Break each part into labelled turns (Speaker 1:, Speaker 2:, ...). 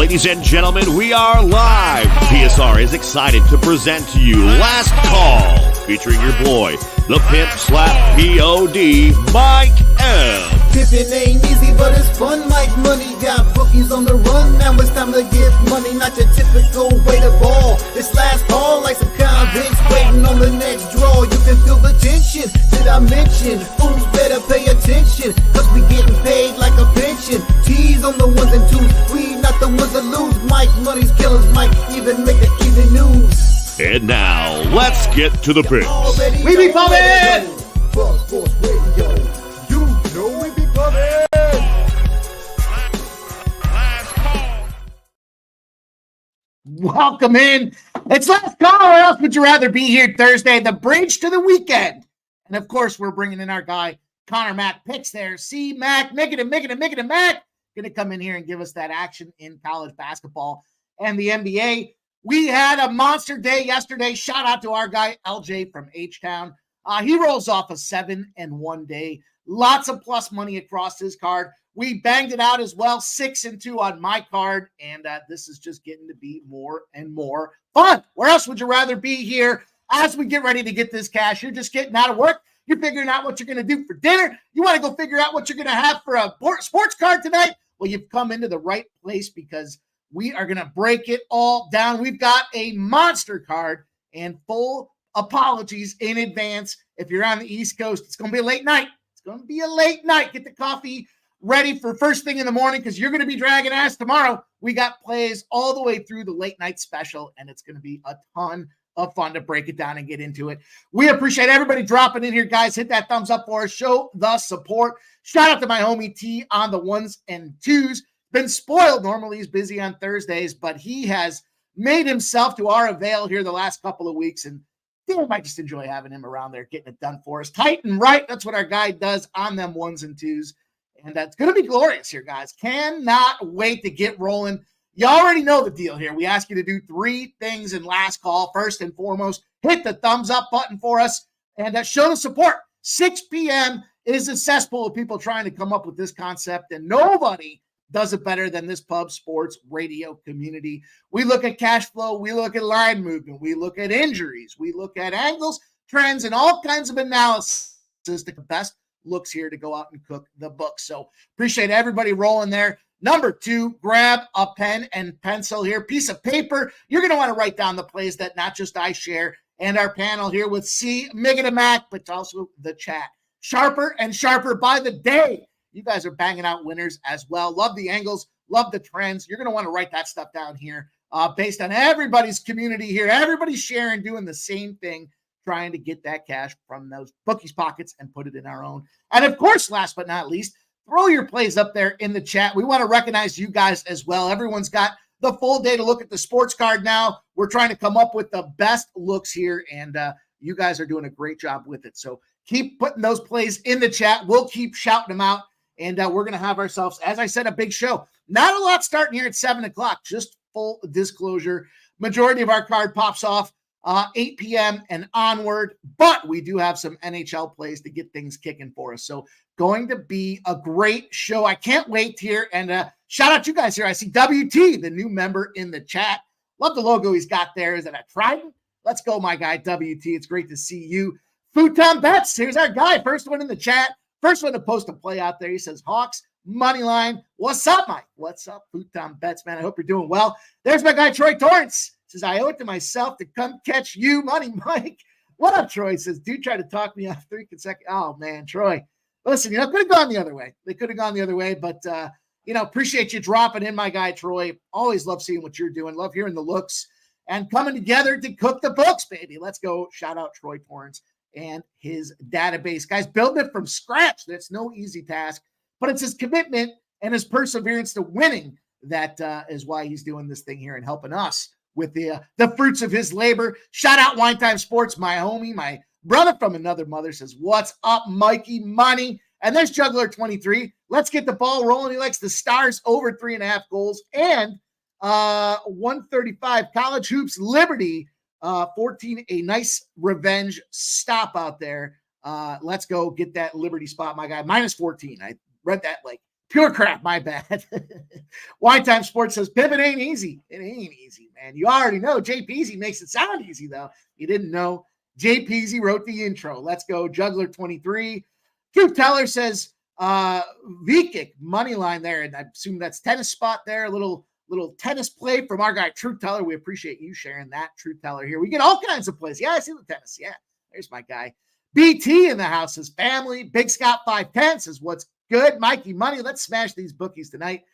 Speaker 1: Ladies and gentlemen, we are live. PSR is excited to present to you Last Call, featuring your boy, the Pimp Slap P.O.D., Mike M.
Speaker 2: Pimpin' ain't easy, but it's fun like money. Got bookies on the run, now it's time to get money. Not your typical way to ball. It's last call like some convicts waiting on the next draw. You can feel the tension. Did I mention? Fools better pay attention, cause we getting paid like a pension. T's on the ones and twos, we not the ones that lose. Mike Money's killers might even make the evening news.
Speaker 1: And now, let's get to the picks.
Speaker 2: We be pumping! Buzz Sports Radio, you know we be pumping!
Speaker 3: Welcome in. It's Last Call, or else would you rather be here Thursday, the bridge to the weekend. And of course, we're bringing in our guy, Connor Mack Picks there. See, Mac, Mac, going to come in here and give us that action in college basketball and the NBA. We had a monster day yesterday. Shout out to our guy, LJ from H-Town. He rolls off a 7-1 day. Lots of plus money across his card. We banged it out as well, 6-2 on my card, and this is just getting to be more and more fun. Where else would you rather be here as we get ready to get this cash? You're just getting out of work. You're figuring out what you're going to do for dinner. You want to go figure out what you're going to have for a sports card tonight? Well, you've come into the right place because we are going to break it all down. We've got a monster card, and full apologies in advance. If you're on the East Coast, it's going to be a late night. It's going to be a late night. Get the coffee ready for first thing in the morning because you're going to be dragging ass tomorrow. We got plays all the way through the late night special, and it's going to be a ton of fun to break it down and get into it. We appreciate everybody dropping in here, guys. Hit that thumbs up for us. Show the support. Shout out to my homie T on the ones and twos. Been spoiled. Normally he's busy on Thursdays, but he has made himself to our avail here the last couple of weeks, and damn, I just enjoy having him around there getting it done for us. Tight and right. That's what our guy does on them ones and twos. And that's going to be glorious here, guys. Cannot wait to get rolling. You already know the deal here. We ask you to do 3 things in Last Call. First and foremost, hit the thumbs up button for us and show the support. 6 p.m. is a cesspool of people trying to come up with this concept, and nobody does it better than this pub sports radio community. We look at cash flow. We look at line movement. We look at injuries. We look at angles, trends, and all kinds of analysis to the best looks here to go out and cook the book. So appreciate everybody rolling there. Number 2, grab a pen and pencil here, piece of paper. You're going to want to write down the plays that not just I share and our panel here with C, Miggin and Mac, but also the chat. Sharper and sharper by the day. You guys are banging out winners as well. Love the angles, love the trends. You're going to want to write that stuff down here based on everybody's community here. Everybody's sharing, doing the same thing, trying to get that cash from those bookies' pockets and put it in our own. And of course, last but not least, throw your plays up there in the chat. We want to recognize you guys as well. Everyone's got the full day to look at the sports card now. We're trying to come up with the best looks here, and you guys are doing a great job with it. So keep putting those plays in the chat. We'll keep shouting them out, and we're going to have ourselves, as I said, a big show. Not a lot starting here at 7 o'clock, just full disclosure. Majority of our card pops off 8 p.m. and onward, but we do have some NHL plays to get things kicking for us. So going to be a great show. I can't wait here. And shout out you guys here. I see WT, the new member in the chat. Love the logo he's got there. Is that a trident? Let's go, my guy, WT. It's great to see you. Futon Bets, here's our guy. First one in the chat. First one to post a play out there. He says, Hawks, money line. What's up, Mike? What's up, Futon Bets, man? I hope you're doing well. There's my guy, Troy Torrance. Says, I owe it to myself to come catch you, Money Mike. What up, Troy? Says, dude tried to talk me off 3 consecutive. Oh, man, Troy. Listen, could have gone the other way. They could have gone the other way, but, appreciate you dropping in, my guy, Troy. Always love seeing what you're doing. Love hearing the looks and coming together to cook the books, baby. Let's go. Shout out Troy Torrance and his database. Guys, building it from scratch. That's no easy task, but it's his commitment and his perseverance to winning that is why he's doing this thing here and helping us with the fruits of his labor. Shout out Wine Time Sports, my homie, my brother from another mother says, what's up, Mikey Money? And there's Juggler 23. Let's get the ball rolling. He likes the Stars over 3.5 goals and 135 College Hoops Liberty 14. A nice revenge stop out there. Let's go get that Liberty spot, my guy. -14. I read that like Pure crap, my bad. Wine Time Sports says, Pivot ain't easy. It ain't easy, man. You already know. Jay Peasy makes it sound easy, though. You didn't know. Jay Peasy wrote the intro. Let's go. Juggler 23. Truth Teller says, Vikic money line there. And I assume that's tennis spot there. A little tennis play from our guy, Truth Teller. We appreciate you sharing that, Truth Teller here. We get all kinds of plays. Yeah, I see the tennis. Yeah, there's my guy. BT in the house says, family. Big Scott 510 says, what's good? Mikey Money. Let's smash these bookies tonight.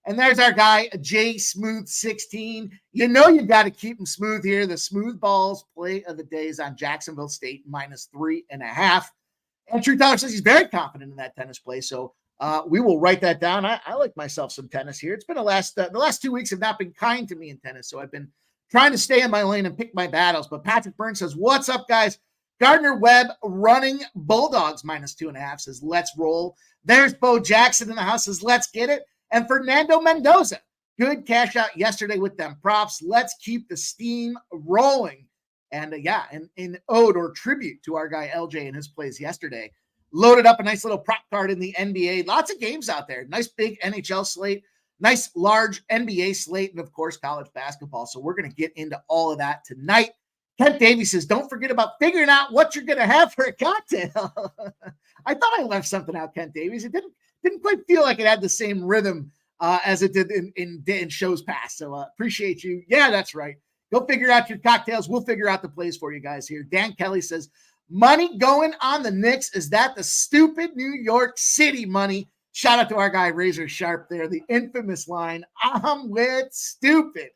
Speaker 3: And there's our guy, J Smooth 16. You know you got to keep him smooth here. The smooth balls play of the day is on Jacksonville State -3.5. And True Teller says he's very confident in that tennis play. So we will write that down. I like myself some tennis here. It's been the last 2 weeks have not been kind to me in tennis. So I've been trying to stay in my lane and pick my battles. But Patrick Burns says, what's up, guys? Gardner Webb running Bulldogs -2.5 says, let's roll. There's Bo Jackson in the house says, let's get it. And Fernando Mendoza, good cash out yesterday with them props. Let's keep the steam rolling. And in ode or tribute to our guy LJ and his plays yesterday. Loaded up a nice little prop card in the NBA. Lots of games out there. Nice big NHL slate. Nice large NBA slate. And of course, college basketball. So we're going to get into all of that tonight. Kent Davies says, don't forget about figuring out what you're going to have for a cocktail. I thought I left something out, Kent Davies. It didn't quite feel like it had the same rhythm as it did in shows past. So appreciate you. Yeah, that's right. Go figure out your cocktails. We'll figure out the plays for you guys here. Dan Kelly says, money going on the Knicks. Is that the stupid New York City money? Shout out to our guy, Razor Sharp there. The infamous line, I'm with stupid.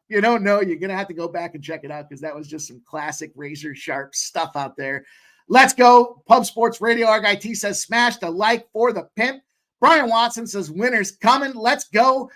Speaker 3: You don't know, you're going to have to go back and check it out because that was just some classic Razor Sharp stuff out there. Let's go. Pub Sports Radio. Our guy T says, smash the like for the pimp. Brian Watson says, winner's coming. Let's go.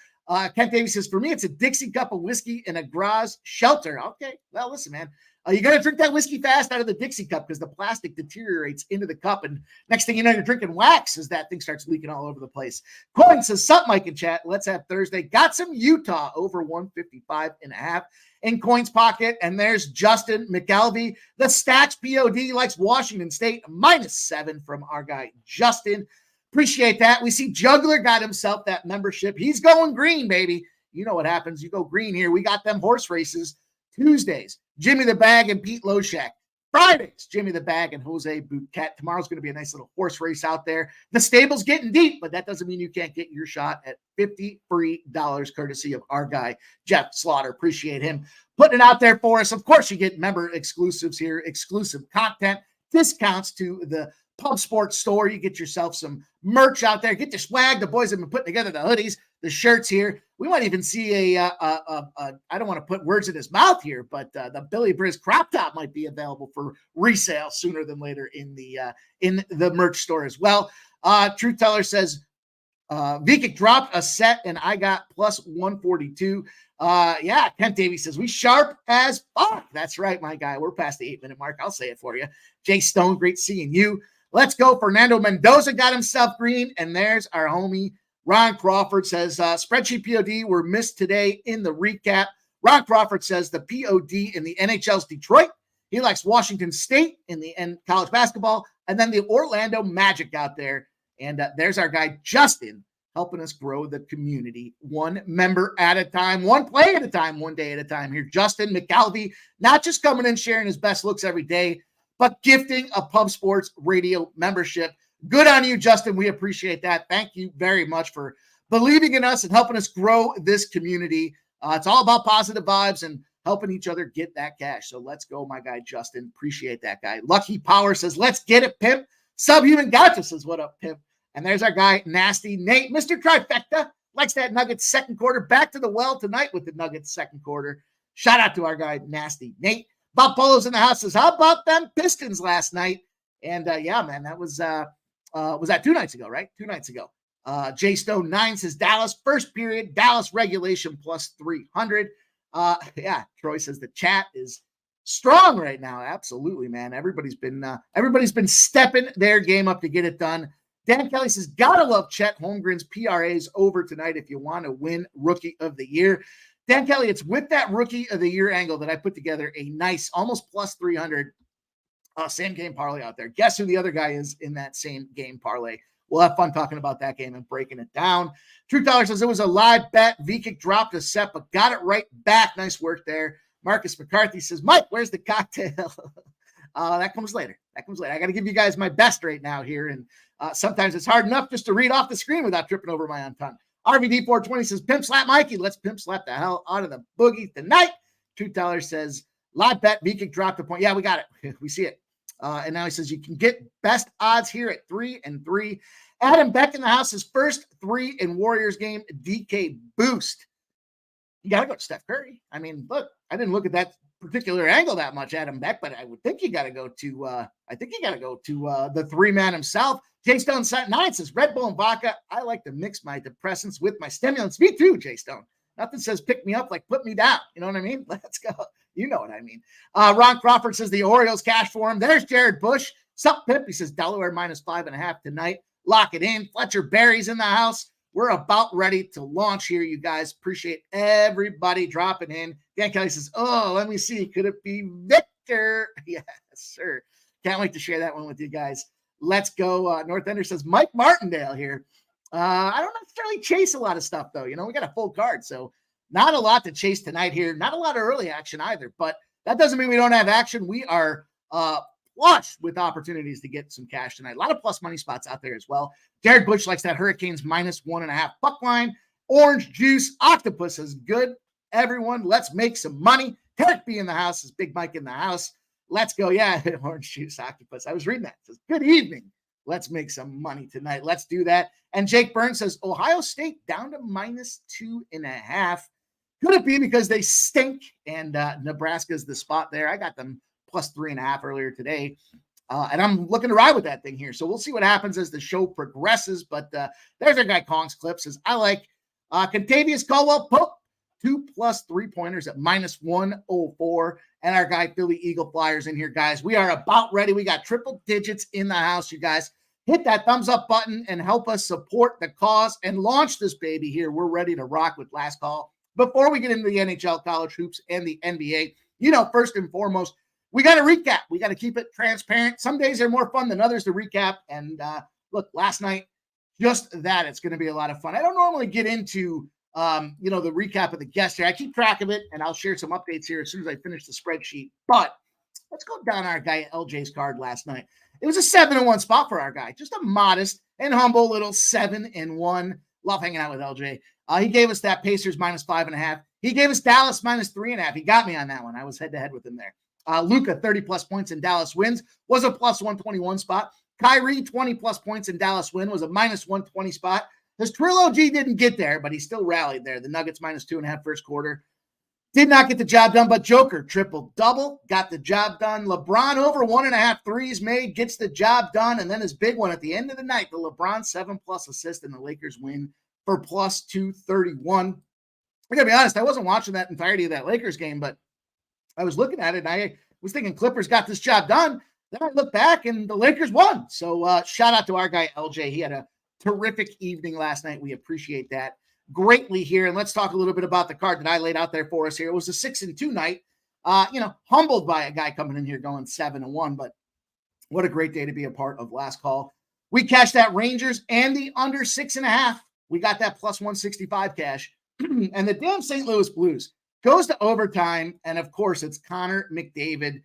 Speaker 3: Kent Davies says, for me, it's a Dixie cup of whiskey and a Graz shelter. Okay. Well, listen, man. You got to drink that whiskey fast out of the Dixie cup because the plastic deteriorates into the cup. And next thing you know, you're drinking wax as that thing starts leaking all over the place. Coin says, sup, Mike and chat. Let's have Thursday. Got some Utah over 155.5 in Coin's pocket. And there's Justin McElvey. The Stacks POD likes Washington State -7 from our guy, Justin. Appreciate that. We see Juggler got himself that membership. He's going green, baby. You know what happens. You go green here. We got them horse races Tuesdays. Jimmy the Bag and Pete Loshak. Fridays, Jimmy the Bag and Jose Bouquet. Tomorrow's going to be a nice little horse race out there. The stable's getting deep, but that doesn't mean you can't get your shot at $50 free courtesy of our guy, Jeff Slaughter. Appreciate him putting it out there for us. Of course, you get member exclusives here, exclusive content, discounts to the Pub Sports store. You get yourself some merch out there. Get your swag. The boys have been putting together the hoodies, the shirts here. We might even see I don't want to put words in his mouth here, but the Billy Briz crop top might be available for resale sooner than later in the merch store as well. Truth Teller says, Vikic dropped a set and I got +142. Kent Davies says, we sharp as fuck. That's right, my guy. We're past the 8-minute mark. I'll say it for you. Jay Stone, great seeing you. Let's go. Fernando Mendoza got himself green. And there's our homie, Ron Crawford says, spreadsheet POD were missed today in the recap. Ron Crawford says the POD in the NHL's Detroit. He likes Washington State in the college basketball. And then the Orlando Magic out there. And there's our guy, Justin, helping us grow the community one member at a time, one play at a time, one day at a time here. Justin McAlvey, not just coming in sharing his best looks every day, but gifting a Pub Sports Radio membership. Good on you, Justin. We appreciate that. Thank you very much for believing in us and helping us grow this community. It's all about positive vibes and helping each other get that cash. So let's go, my guy, Justin. Appreciate that guy. Lucky Power says, let's get it, pimp. Subhuman Gotcha says, what up, pimp? And there's our guy, Nasty Nate. Mr. Trifecta likes that Nuggets second quarter. Back to the well tonight with the Nuggets second quarter. Shout out to our guy, Nasty Nate. Bob Polo's in the house says, how about them Pistons last night? And man, that was that 2 nights ago, right? 2 nights ago. Jay Stone 9 says, Dallas first period, Dallas regulation +300. Troy says the chat is strong right now. Absolutely, man. Everybody's been stepping their game up to get it done. Dan Kelly says, gotta love Chet Holmgren's PRAs over tonight if you want to win Rookie of the Year. Dan Kelly, it's with that Rookie of the Year angle that I put together a nice, almost +300 same game parlay out there. Guess who the other guy is in that same game parlay? we'll have fun talking about that game and breaking it down. Truth Dollar says it was a live bet. Vikic dropped a set, but got it right back. Nice work there. Marcus McCarthy says, Mike, where's the cocktail? That comes later. I got to give you guys my best right now here. And sometimes it's hard enough just to read off the screen without tripping over my own tongue. RVD420 says, pimp slap Mikey. Let's pimp slap the hell out of the boogie tonight. Truth Teller says, live bet, Vikic dropped a point. Yeah, we got it. We see it. And now he says, you can get best odds here at 3-3. Adam Beck in the house, his first 3 in Warriors game, DK boost. You got to go to Steph Curry. I mean, look, I didn't look at that particular angle that much, Adam Beck, but I would think you got to go to, the 3-man himself. Jay Stone 9 says, Red Bull and vodka. I like to mix my depressants with my stimulants. Me too, Jay Stone. Nothing says pick me up like put me down. You know what I mean? Let's go. You know what I mean. Ron Crawford says the Orioles cash for him. There's Jared Bush. Sup, Pimp? He says Delaware -5.5 tonight. Lock it in. Fletcher Berry's in the house. We're about ready to launch here, you guys. Appreciate everybody dropping in. Dan Kelly says, oh, let me see. Could it be Victor? Yes, sir. Can't wait to share that one with you guys. Let's go. North Ender says, Mike Martindale here. I don't necessarily chase a lot of stuff, though. You know, we got a full card, so not a lot to chase tonight here. Not a lot of early action either, but that doesn't mean we don't have action. We are flush with opportunities to get some cash tonight. A lot of plus money spots out there as well. Jared Bush likes that Hurricanes -1.5 puck line. Orange Juice Octopus is good. Everyone, let's make some money. Derek B in the house is Big Mike in the house. Let's go. Yeah, Orange Juice Octopus. I was reading that. It says, good evening. Let's make some money tonight. Let's do that. And Jake Burns says, Ohio State down to -2.5. Could it be because they stink and Nebraska's the spot there? I got them +3.5 earlier today. And I'm looking to ride with that thing here. So we'll see what happens as the show progresses. But there's our guy Kong's clip. Says, I like Contavious Caldwell Pope, 2+ 3-pointers at -104. And our guy Philly Eagle Flyers in here, guys. We are about ready. We got triple digits in the house, you guys. Hit that thumbs up button and help us support the cause and launch this baby here. We're ready to rock with Last Call. Before we get into the NHL, college hoops, and the NBA, you know, first and foremost, we got to recap. We got to keep it transparent. Some days are more fun than others to recap. And look, last night, just that. It's going to be a lot of fun. I don't normally get into, the recap of the guests here. I keep track of it, and I'll share some updates here as soon as I finish the spreadsheet. But let's go down our guy LJ's card last night. It was a 7-1 spot for our guy. Just a modest and humble little 7-1. Love hanging out with LJ. He gave us that Pacers -5.5. He gave us Dallas -3.5. He got me on that one. I was head-to-head with him there. Luka, 30+ points in Dallas wins, was a +121 spot. Kyrie, 20+ points in Dallas win, was a -120 spot. His Trilogy didn't get there, but he still rallied there. The Nuggets -2.5 first quarter. Did not get the job done, but Joker, triple-double, got the job done. LeBron over 1.5 threes made, gets the job done. And then his big one at the end of the night, the LeBron 7+ assist, and the Lakers win for +231. I gotta be honest, I wasn't watching that entirety of that Lakers game, but I was looking at it, and I was thinking Clippers got this job done. Then I look back, and the Lakers won. So shout out to our guy, LJ. He had a terrific evening last night. We appreciate that greatly here. And let's talk a little bit about the card that I laid out there for us here. It was a 6-2 night. Humbled by a guy coming in here going 7-1, but what a great day to be a part of Last Call. We cashed that Rangers and the under 6.5. We got that +165 cash. And the damn St. Louis Blues goes to overtime. And of course, it's Connor McDavid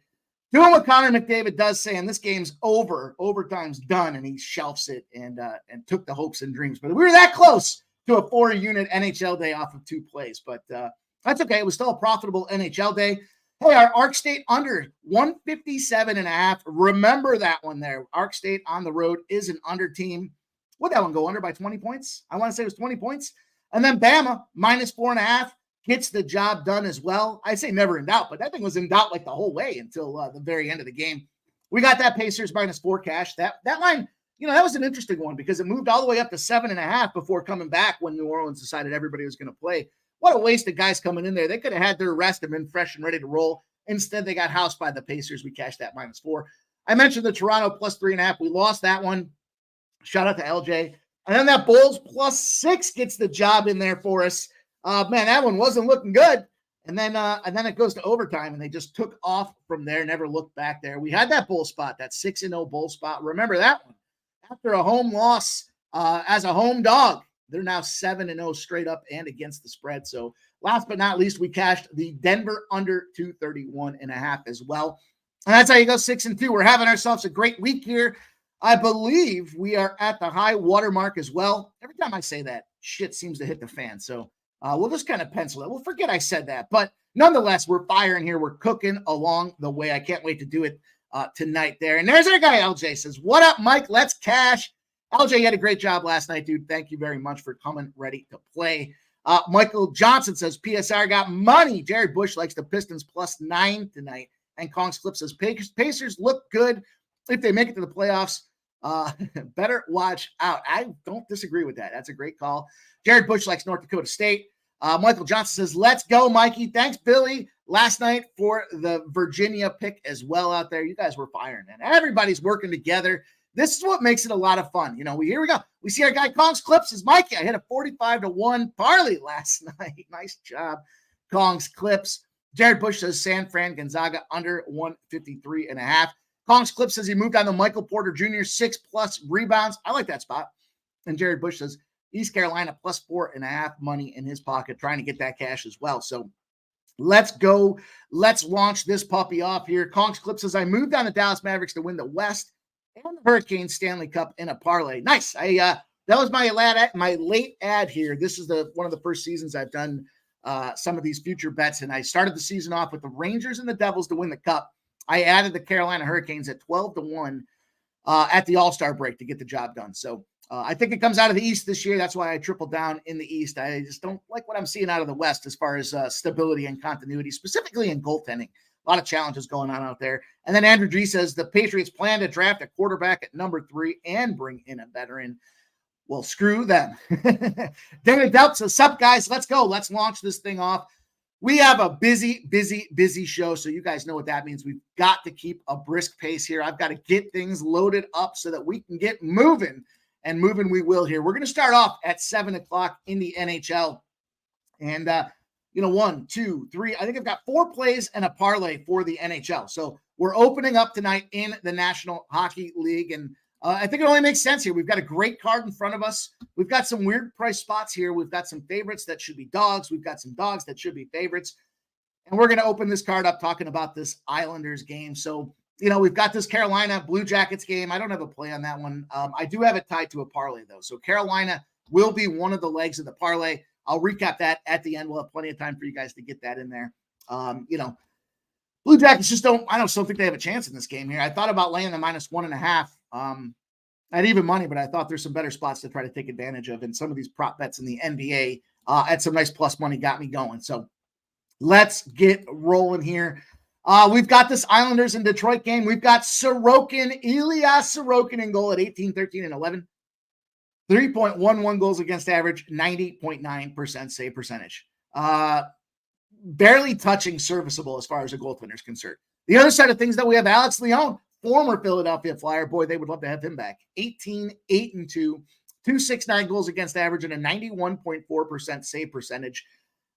Speaker 3: doing what Connor McDavid does, saying this game's over. Overtime's done. And he shelves it and took the hopes and dreams. But we were that close to a 4-unit NHL day off of 2 plays. But that's okay. It was still a profitable NHL day. Hey, our Arc State under 157.5. Remember that one there. Arc State on the road is an under team. Would that one go under by 20 points? I want to say it was 20 points. And then Bama, -4.5, gets the job done as well. I say never in doubt, but that thing was in doubt like the whole way until the very end of the game. We got that Pacers -4 cash. That line, that was an interesting one because it moved all the way up to 7.5 before coming back when New Orleans decided everybody was going to play. What a waste of guys coming in there. They could have had their rest and been fresh and ready to roll. Instead, they got housed by the Pacers. We cashed that -4. I mentioned the Toronto +3.5. We lost that one. Shout out to LJ. And then that Bulls +6 gets the job in there for us. Man, that one wasn't looking good. And then it goes to overtime, and they just took off from there, never looked back there. We had that Bull spot, that 6-0 Bull spot. Remember that one. After a home loss as a home dog. They're now 7-0 straight up and against the spread. So last but not least, we cashed the Denver under 231.5 as well. And that's how you go 6-2. We're having ourselves a great week here. I believe we are at the high water mark as well. Every time I say that, shit seems to hit the fan. So we'll just kind of pencil it. We'll forget I said that. But nonetheless, we're firing here. We're cooking along the way. I can't wait to do it tonight there. And there's our guy, LJ, says, what up, Mike? Let's cash. LJ, you had a great job last night, dude. Thank you very much for coming ready to play. Michael Johnson says, PSR got money. Jared Bush likes the Pistons +9 tonight. And Kong's Clip says, Pacers look good if they make it to the playoffs. Better watch out. I don't disagree with that. That's a great call. Jared Bush likes North Dakota State. Michael Johnson says, let's go, Mikey. Thanks, Billy, last night for the Virginia pick as well out there. You guys were firing, and everybody's working together. This is what makes it a lot of fun. You know, here we go. We see our guy Kong's Clips says, Mikey, I hit a 45-1 parlay last night. Nice job, Kong's Clips. Jared Bush says San Fran Gonzaga under 153.5. Kong's Clip says he moved on to Michael Porter Jr., 6+ rebounds. I like that spot. And Jared Bush says East Carolina +4.5 money in his pocket, trying to get that cash as well. So let's go. Let's launch this puppy off here. Kong's Clip says I moved on the Dallas Mavericks to win the West and the Hurricanes Stanley Cup in a parlay. Nice. That was my late ad here. This is one of the first seasons I've done some of these future bets, and I started the season off with the Rangers and the Devils to win the Cup. I added the Carolina Hurricanes at 12-1 at the All-Star break to get the job done. So I think it comes out of the East this year. That's why I tripled down in the East. I just don't like what I'm seeing out of the West as far as stability and continuity, specifically in goaltending. A lot of challenges going on out there. And then Andrew G says the Patriots plan to draft a quarterback at number 3 and bring in a veteran. Well, screw them. David Delp says, sup, guys? Let's go. Let's launch this thing off. We have a busy show, so you guys know what that means. We've got to keep a brisk pace here. I've got to get things loaded up so that we can get moving, and moving we will here. We're going to start off at 7 o'clock in the NHL. And, 1, 2, 3. I think I've got 4 plays and a parlay for the NHL. So we're opening up tonight in the National Hockey League, and I think it only makes sense here. We've got a great card in front of us. We've got some weird price spots here. We've got some favorites that should be dogs. We've got some dogs that should be favorites. And we're going to open this card up talking about this Islanders game. So, we've got this Carolina Blue Jackets game. I don't have a play on that one. I do have it tied to a parlay, though. So Carolina will be one of the legs of the parlay. I'll recap that at the end. We'll have plenty of time for you guys to get that in there. Blue Jackets just don't think they have a chance in this game here. I thought about laying the -1.5 at even money, but I thought there's some better spots to try to take advantage of. And some of these prop bets in the NBA at some nice plus money got me going. So let's get rolling here. We've got this Islanders and Detroit game. We've got Ilya Sorokin in goal at 18, 13, and 11. 3.11 goals against average, 90.9% save percentage. Barely touching serviceable as far as a goaltender is concerned. The other side of things, though, we have Alex Leon, former Philadelphia Flyer. Boy, they would love to have him back. 18, 8-2, 269 goals against average, and a 91.4% save percentage.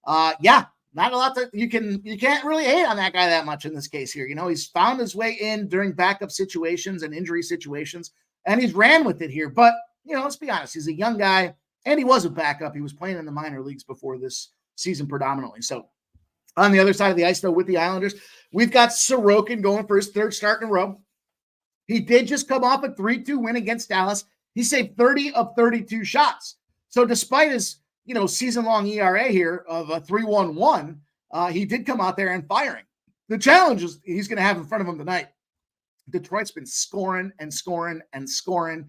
Speaker 3: Not a lot that you can't really hate on that guy that much in this case here. He's found his way in during backup situations and injury situations, and he's ran with it here. But, let's be honest, he's a young guy, and he was a backup. He was playing in the minor leagues before this season predominantly. So on the other side of the ice, though, with the Islanders, we've got Sorokin going for his 3rd start in a row. He did just come off a 3-2 win against Dallas. He saved 30 of 32 shots. So despite his season-long ERA here of a 3.11, he did come out there and firing. The challenge is he's going to have in front of him tonight. Detroit's been scoring and scoring and scoring.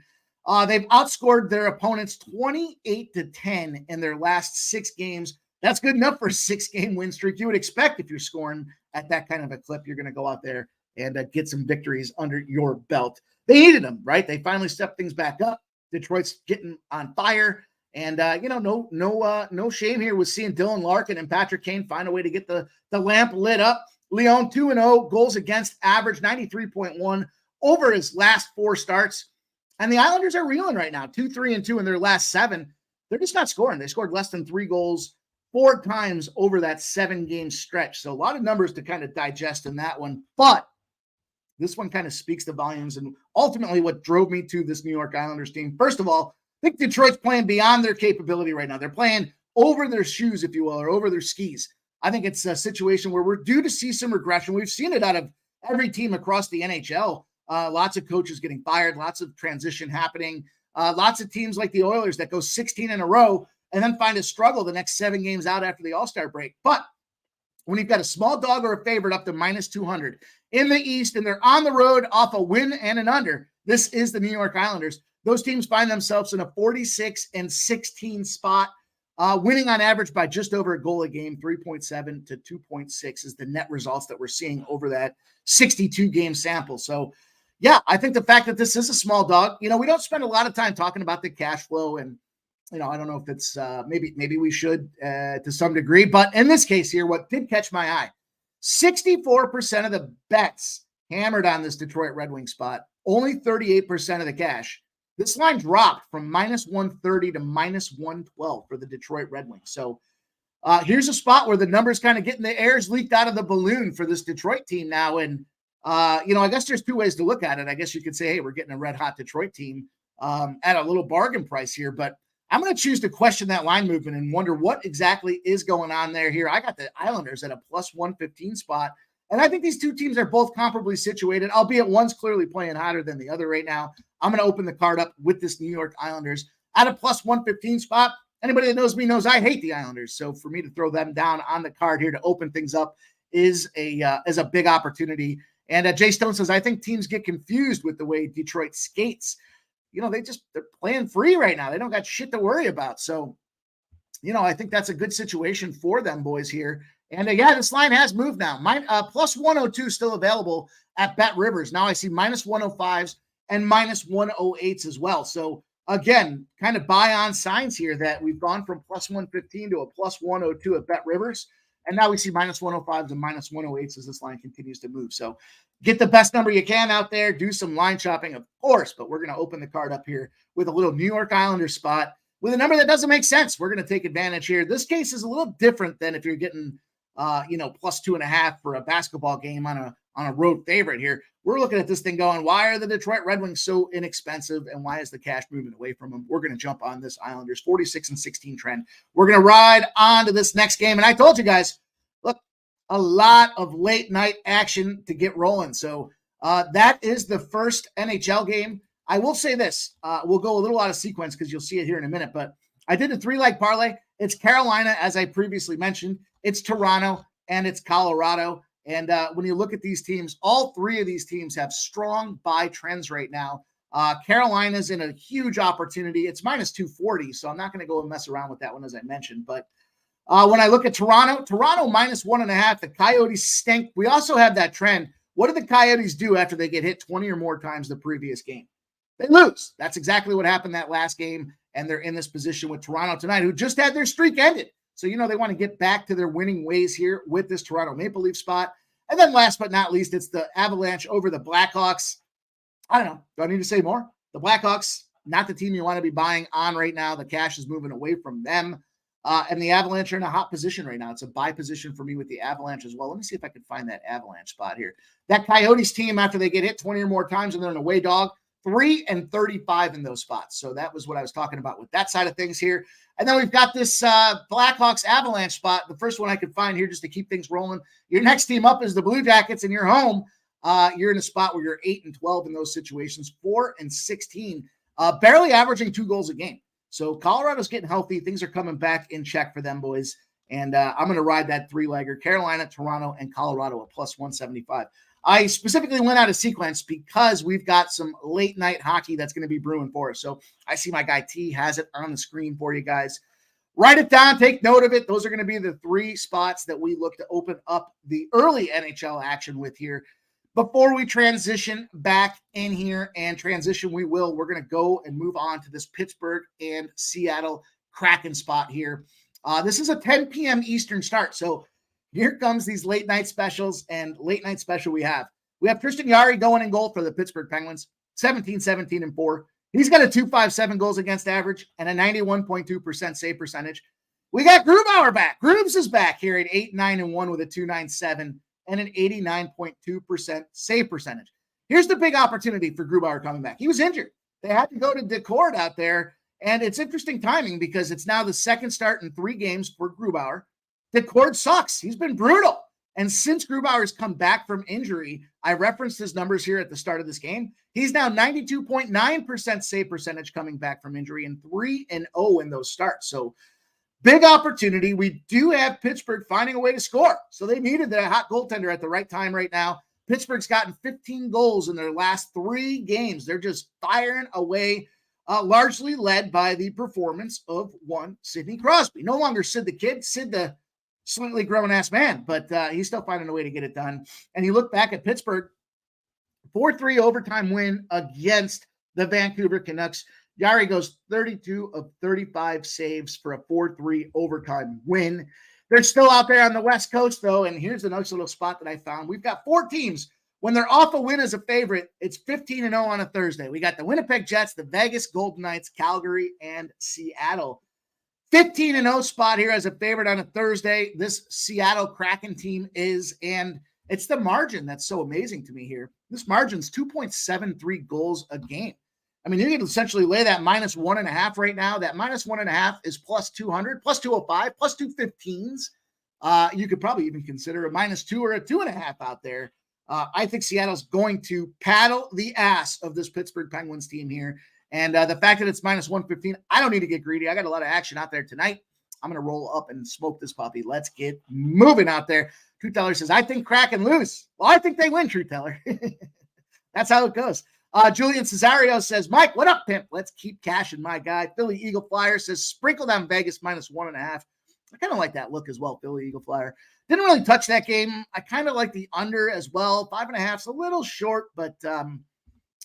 Speaker 3: They've outscored their opponents 28-10 in their last 6 games. That's good enough for a 6-game win streak. You would expect if you're scoring at that kind of a clip, you're going to go out there and get some victories under your belt. They needed them, right? They finally stepped things back up. Detroit's getting on fire. And, no shame here with seeing Dylan Larkin and Patrick Kane find a way to get the lamp lit up. Leon 2-0, goals against average, 93.1 over his last 4 starts. And the Islanders are reeling right now, 2-3-2 in their last 7. They're just not scoring. They scored less than 3 goals 4 times over that 7-game stretch. So a lot of numbers to kind of digest in that one. But this one kind of speaks the volumes and ultimately what drove me to this New York Islanders team. First of all, I think Detroit's playing beyond their capability right now. They're playing over their shoes, if you will, or over their skis. I think it's a situation where we're due to see some regression. We've seen it out of every team across the NHL. Lots of coaches getting fired, lots of transition happening, lots of teams like the Oilers that go 16 in a row and then find a struggle the next 7 games out after the All-Star break. But when you've got a small dog or a favorite up to minus 200 in the East and they're on the road off a win and an under, this is the New York Islanders. Those teams find themselves in a 46-16 spot, winning on average by just over a goal a game. 3.7 to 2.6 is the net results that we're seeing over that 62-game sample. So, yeah, I think the fact that this is a small dog, we don't spend a lot of time talking about the cash flow, and I don't know if it's maybe we should to some degree, but in this case here, what did catch my eye, 64% of the bets hammered on this Detroit Red Wing spot, only 38% of the cash. This line dropped from minus 130 to minus 112 for the Detroit Red Wings. So here's a spot where the numbers kind of getting the airs leaked out of the balloon for this Detroit team now. And, I guess there's 2 ways to look at it. I guess you could say, hey, we're getting a red hot Detroit team at a little bargain price here, but I'm going to choose to question that line movement and wonder what exactly is going on there here. I got the Islanders at a plus 115 spot. And I think these 2 teams are both comparably situated, albeit one's clearly playing hotter than the other right now. I'm going to open the card up with this New York Islanders at a plus 115 spot. Anybody that knows me knows I hate the Islanders. So for me to throw them down on the card here to open things up is a big opportunity. And Jay Stone says, I think teams get confused with the way Detroit skates. They're playing free right now. They don't got shit to worry about. So, I think that's a good situation for them boys here. And this line has moved now. Plus 102 still available at Bet Rivers. Now I see minus 105s and minus 108s as well. So again, kind of buy on signs here that we've gone from plus 115 to a plus 102 at Bet Rivers. And now we see minus 105s and minus 108s as this line continues to move. So get the best number you can out there. Do some line shopping, of course, but we're going to open the card up here with a little New York Islanders spot with a number that doesn't make sense. We're going to take advantage here. This case is a little different than if you're getting plus 2.5 for a basketball game on a road favorite here. We're looking at this thing going, why are the Detroit Red Wings so inexpensive and why is the cash moving away from them? We're going to jump on this Islanders 46-16 trend. We're going to ride on to this next game. And I told you guys, look, a lot of late night action to get rolling. So that is the first NHL game. I will say this, we'll go a little out of sequence because you'll see it here in a minute, but I did a 3-leg parlay. It's Carolina, as I previously mentioned. It's Toronto and it's Colorado. And when you look at these teams, all 3 of these teams have strong buy trends right now. Carolina's in a huge opportunity. It's minus 240, so I'm not going to go and mess around with that one, as I mentioned. But when I look at Toronto minus 1.5, the Coyotes stink. We also have that trend. What do the Coyotes do after they get hit 20 or more times the previous game? They lose. That's exactly what happened that last game. And they're in this position with Toronto tonight, who just had their streak ended. So, they want to get back to their winning ways here with this Toronto Maple Leaf spot. And then last but not least, it's the Avalanche over the Blackhawks. I don't know. Do I need to say more? The Blackhawks, not the team you want to be buying on right now. The cash is moving away from them. And the Avalanche are in a hot position right now. It's a buy position for me with the Avalanche as well. Let me see if I can find that Avalanche spot here. That Coyotes team, after they get hit 20 or more times and they're an away dog, 3-35 in those spots. So that was what I was talking about with that side of things here. And then we've got this Blackhawks Avalanche spot, the first one I could find here just to keep things rolling. Your next team up is the Blue Jackets, and you're home. You're in a spot where you're 8-12 in those situations, 4-16, barely averaging 2 goals a game. So Colorado's getting healthy. Things are coming back in check for them, boys. And I'm going to ride that 3-legger, Carolina, Toronto, and Colorado at plus 175. I specifically went out of sequence because we've got some late night hockey that's going to be brewing for us. So I see my guy T has it on the screen for you guys. Write it down. Take note of it. Those are going to be the 3 spots that we look to open up the early NHL action with here. Before we transition back in here and transition, we're going to go and move on to this Pittsburgh and Seattle Kraken spot here. This is a 10 p.m. Eastern start. So here comes these late night specials, and late night special we have Tristan Jarry going in goal for the Pittsburgh Penguins, 17-17-4. He's got a 2.57 goals against average and a 91.2% save percentage. We got Grubauer back. Grubs is back here at 8-9-1 with a 2.97 and an 89.2% save percentage. Here's the big opportunity for Grubauer coming back. He was injured. They had to go to Decord out there, And it's interesting timing because it's now the second start in 3 games for Grubauer. The cord sucks. He's been brutal. And since Grubauer's come back from injury, I referenced his numbers here at the start of this game. He's now 92.9% save percentage coming back from injury and 3-0 in those starts. So big opportunity. We do have Pittsburgh finding a way to score. So they needed that hot goaltender at the right time right now. Pittsburgh's gotten 15 goals in their last 3 games. They're just firing away, largely led by the performance of one Sidney Crosby. No longer Sid the Kid, Sid the slightly grown-ass man, but he's still finding a way to get it done. And you look back at Pittsburgh, 4-3 overtime win against the Vancouver Canucks. Yari goes 32 of 35 saves for a 4-3 overtime win. They're still out there on the West Coast, though, and here's the nice little spot that I found. We've got 4 teams. When they're off a win as a favorite, it's 15-0 on a Thursday. We got the Winnipeg Jets, the Vegas Golden Knights, Calgary, and Seattle. 15-0 spot here as a favorite on a Thursday. This Seattle Kraken team is, and it's the margin that's so amazing to me here. This margin's 2.73 goals a game. I mean, you can essentially lay that -1.5 right now. That -1.5 is plus 200, plus 205, plus 215s. You could probably even consider a -2 or a 2.5 out there. I think Seattle's going to paddle the ass of this Pittsburgh Penguins team here. And the fact that it's -115, I don't need to get greedy. I got a lot of action out there tonight. I'm going to roll up and smoke this puppy. Let's get moving out there. Truth Teller says, I think Kraken lose. Well, I think they win, Truth Teller. That's how it goes. Julian Cesario says, Mike, what up, pimp? Let's keep cashing, my guy. Philly Eagle Flyer says, sprinkle down Vegas -1.5. I kind of like that look as well, Philly Eagle Flyer. Didn't really touch that game. I kind of like the under as well. 5.5's a little short, but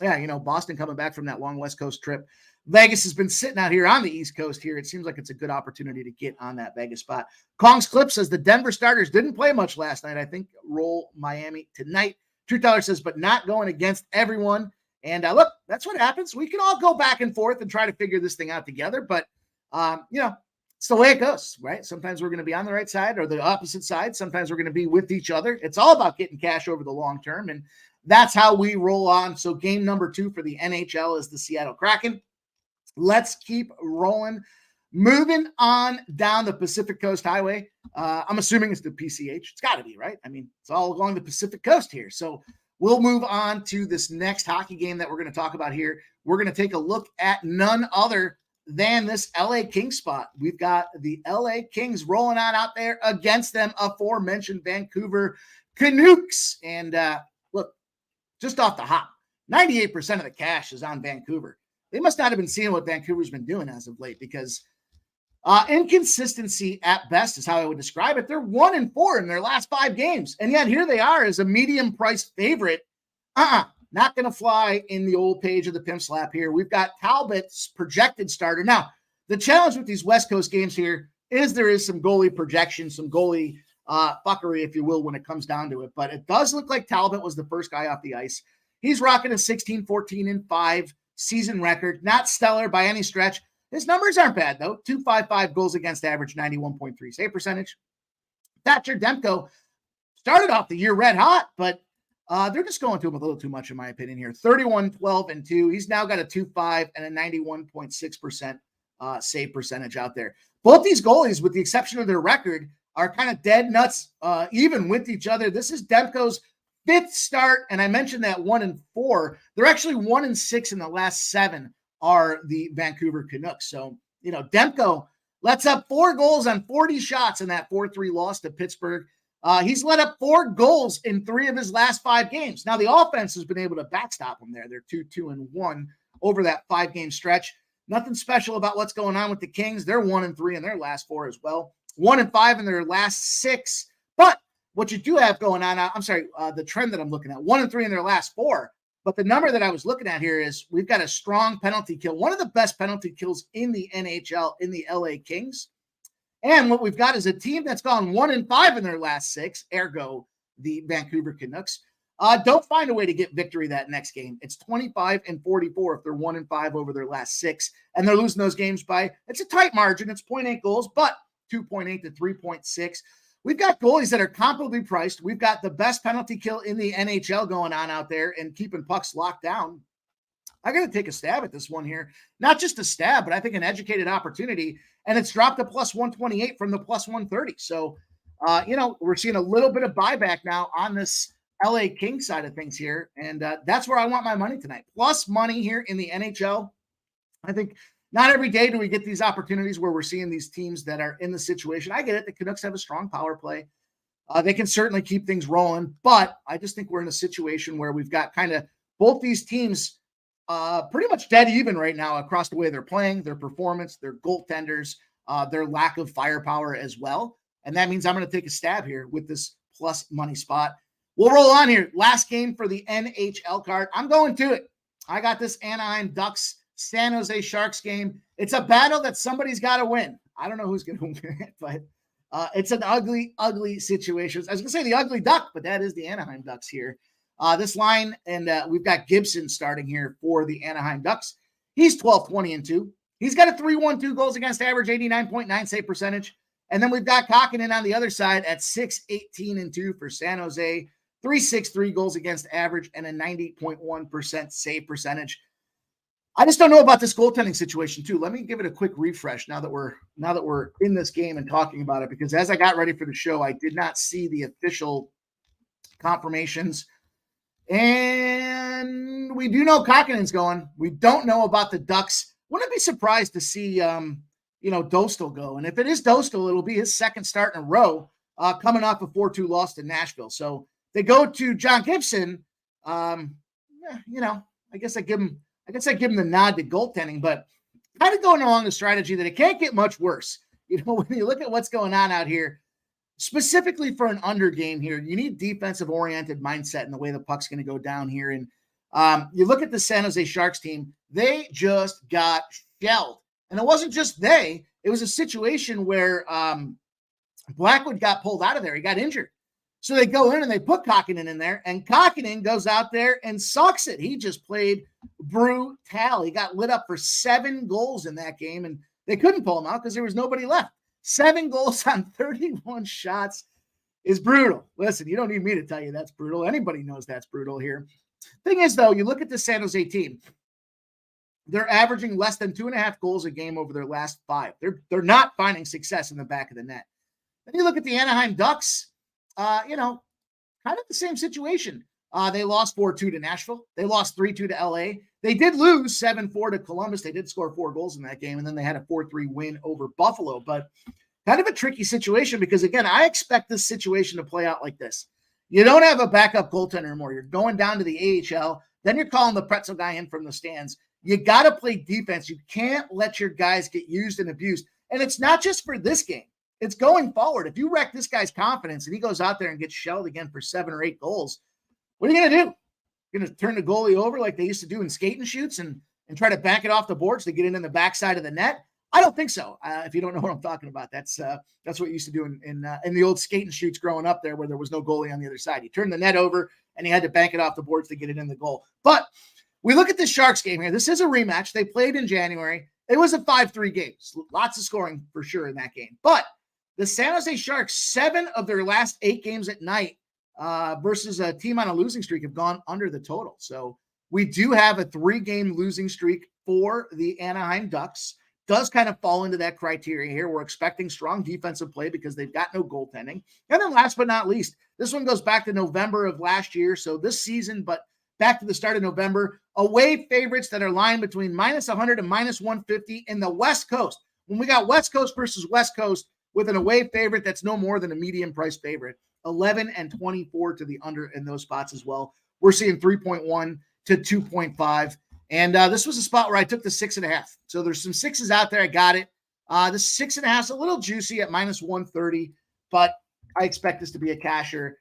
Speaker 3: yeah, you know, Boston coming back from that long West Coast trip. Vegas has been sitting out here on the East Coast here. It seems like it's a good opportunity to get on that Vegas spot. Kong's Clip says the Denver Starters didn't play much last night. I think roll Miami tonight. Truth Teller says, but not going against everyone. And look, that's what happens. We can all go back and forth and try to figure this thing out together. But, you know, it's the way it goes, right? Sometimes we're going to be on the right side or the opposite side. Sometimes we're going to be with each other. It's all about getting cash over the long term. And that's how we roll on. So game number 2 for the NHL is the Seattle Kraken. Let's keep rolling. Moving on down the Pacific Coast Highway. I'm assuming it's the PCH. It's got to be, right? I mean, it's all along the Pacific Coast here. So we'll move on to this next hockey game that we're going to talk about here. We're going to take a look at none other than this LA Kings spot. We've got the LA Kings rolling on out there against them aforementioned Vancouver Canucks. And look, just off the hop, 98% of the cash is on Vancouver. They must not have been seeing what Vancouver's been doing as of late because inconsistency at best is how I would describe it. They're 1-4 in their last 5 games. And yet here they are as a medium price favorite. Not going to fly in the old page of the Pimp Slap here. We've got Talbot's projected starter. Now, the challenge with these West Coast games here is there is some goalie projection, some goalie fuckery, if you will, when it comes down to it. But it does look like Talbot was the first guy off the ice. He's rocking a 16-14-5 season record. Not stellar by any stretch. His numbers aren't bad, though. 255 goals against average, 91.3 save percentage. Thatcher Demko started off the year red hot, but they're just going to him a little too much, in my opinion, here. 31-12-2. He's now got a 2.5 and a 91.6% save percentage out there. Both these goalies, with the exception of their record, are kind of dead nuts, even with each other. This is Demko's 5th start, and I mentioned that 1-4. They're actually 1-6 in the last 7 are the Vancouver Canucks. So, you know, Demko lets up 4 goals on 40 shots in that 4-3 loss to Pittsburgh. He's let up 4 goals in 3 of his last 5 games. Now, the offense has been able to backstop them there. They're 2-2-1 over that 5-game stretch. Nothing special about what's going on with the Kings. They're 1-3 in their last 4 as well. 1-5 in their last 6. But what you do have going on, the trend that I'm looking at, 1-3 in their last 4. But the number that I was looking at here is we've got a strong penalty kill. One of the best penalty kills in the NHL in the LA Kings. And what we've got is a team that's gone 1-5 in their last 6, ergo the Vancouver Canucks. Don't find a way to get victory that next game. It's 25-44 if they're 1-5 over their last 6. And they're losing those games by, it's a tight margin. It's 0.8 goals, but 2.8 to 3.6. We've got goalies that are comparably priced. We've got the best penalty kill in the NHL going on out there and keeping pucks locked down. I got to take a stab at this one here. Not just a stab, but I think an educated opportunity. And it's dropped to plus 128 from the plus 130. So, we're seeing a little bit of buyback now on this LA King side of things here. And that's where I want my money tonight. Plus money here in the NHL. I think not every day do we get these opportunities where we're seeing these teams that are in the situation. I get it. The Canucks have a strong power play. They can certainly keep things rolling. But I just think we're in a situation where we've got kind of both these teams pretty much dead even right now across the way they're playing, their performance, their goaltenders, their lack of firepower as well. And that means I'm going to take a stab here with this plus money spot. We'll roll on here. Last game for the NHL card. I'm going to it. I got this Anaheim Ducks, San Jose Sharks game. It's a battle that somebody's got to win. I don't know who's going to win it, but it's an ugly, ugly situation. I was going to say the ugly duck, but that is the Anaheim Ducks here. This line, and we've got Gibson starting here for the Anaheim Ducks. He's 12-20-2. He's got a 3.12 goals against average, 89.9 save percentage. And then we've got Kokkinen on the other side at 6-18-2 for San Jose, 3.63 goals against average, and a 90.1% save percentage. I just don't know about this goaltending situation too. Let me give it a quick refresh now that we're in this game and talking about it, because as I got ready for the show, I did not see the official confirmations. And we do know Kokkinen's going. We don't know about the Ducks. Wouldn't be surprised to see, Dostal go. And if it is Dostal, it'll be his second start in a row, coming off a 4-2 loss to Nashville. So they go to John Gibson. I guess I give him the nod to goaltending, but kind of going along the strategy that it can't get much worse. When you look at what's going on out here, specifically for an under game here, you need defensive-oriented mindset in the way the puck's going to go down here. And you look at the San Jose Sharks team, they just got shelled. And it wasn't just they. It was a situation where Blackwood got pulled out of there. He got injured. So they go in and they put Kokkinen in there, and Kokkinen goes out there and sucks it. He just played brutal. He got lit up for 7 goals in that game, and they couldn't pull him out because there was nobody left. 7 goals on 31 shots is brutal. Listen, you don't need me to tell you that's brutal. Anybody knows that's brutal here. Thing is, though, you look at the San Jose team. They're averaging less than 2.5 goals a game over their last 5. They're not finding success in the back of the net. Then you look at the Anaheim Ducks, kind of the same situation. They lost 4-2 to Nashville. They lost 3-2 to LA. They did lose 7-4 to Columbus. They did score 4 goals in that game, and then they had a 4-3 win over Buffalo. But kind of a tricky situation because, again, I expect this situation to play out like this. You don't have a backup goaltender anymore. You're going down to the AHL. Then you're calling the pretzel guy in from the stands. You got to play defense. You can't let your guys get used and abused. And it's not just for this game. It's going forward. If you wreck this guy's confidence and he goes out there and gets shelled again for 7 or 8 goals, what are you going to do? You're going to turn the goalie over like they used to do in skating shoots and try to back it off the boards to get it in the backside of the net? I don't think so. If you don't know what I'm talking about, that's what you used to do in the old skating shoots growing up there where there was no goalie on the other side. You turned the net over and you had to bank it off the boards to get it in the goal. But we look at this Sharks game here. This is a rematch. They played in January. It was a 5-3 game. Lots of scoring for sure in that game. But the San Jose Sharks, 7 of their last 8 games at night versus a team on a losing streak have gone under the total. So we do have a 3-game losing streak for the Anaheim Ducks. Does kind of fall into that criteria here. We're expecting strong defensive play because they've got no goaltending. And then last but not least, this one goes back to November of last year. So this season, but back to the start of November, away favorites that are lying between -100 and -150 in the West Coast. When we got West Coast versus West Coast with an away favorite that's no more than a medium price favorite, 11 and 24 to the under in those spots as well. We're seeing 3.1 to 2.5. And this was a spot where I took the 6.5. So there's some 6s out there. I got it. The 6.5 is a little juicy at -130, but I expect this to be a casher.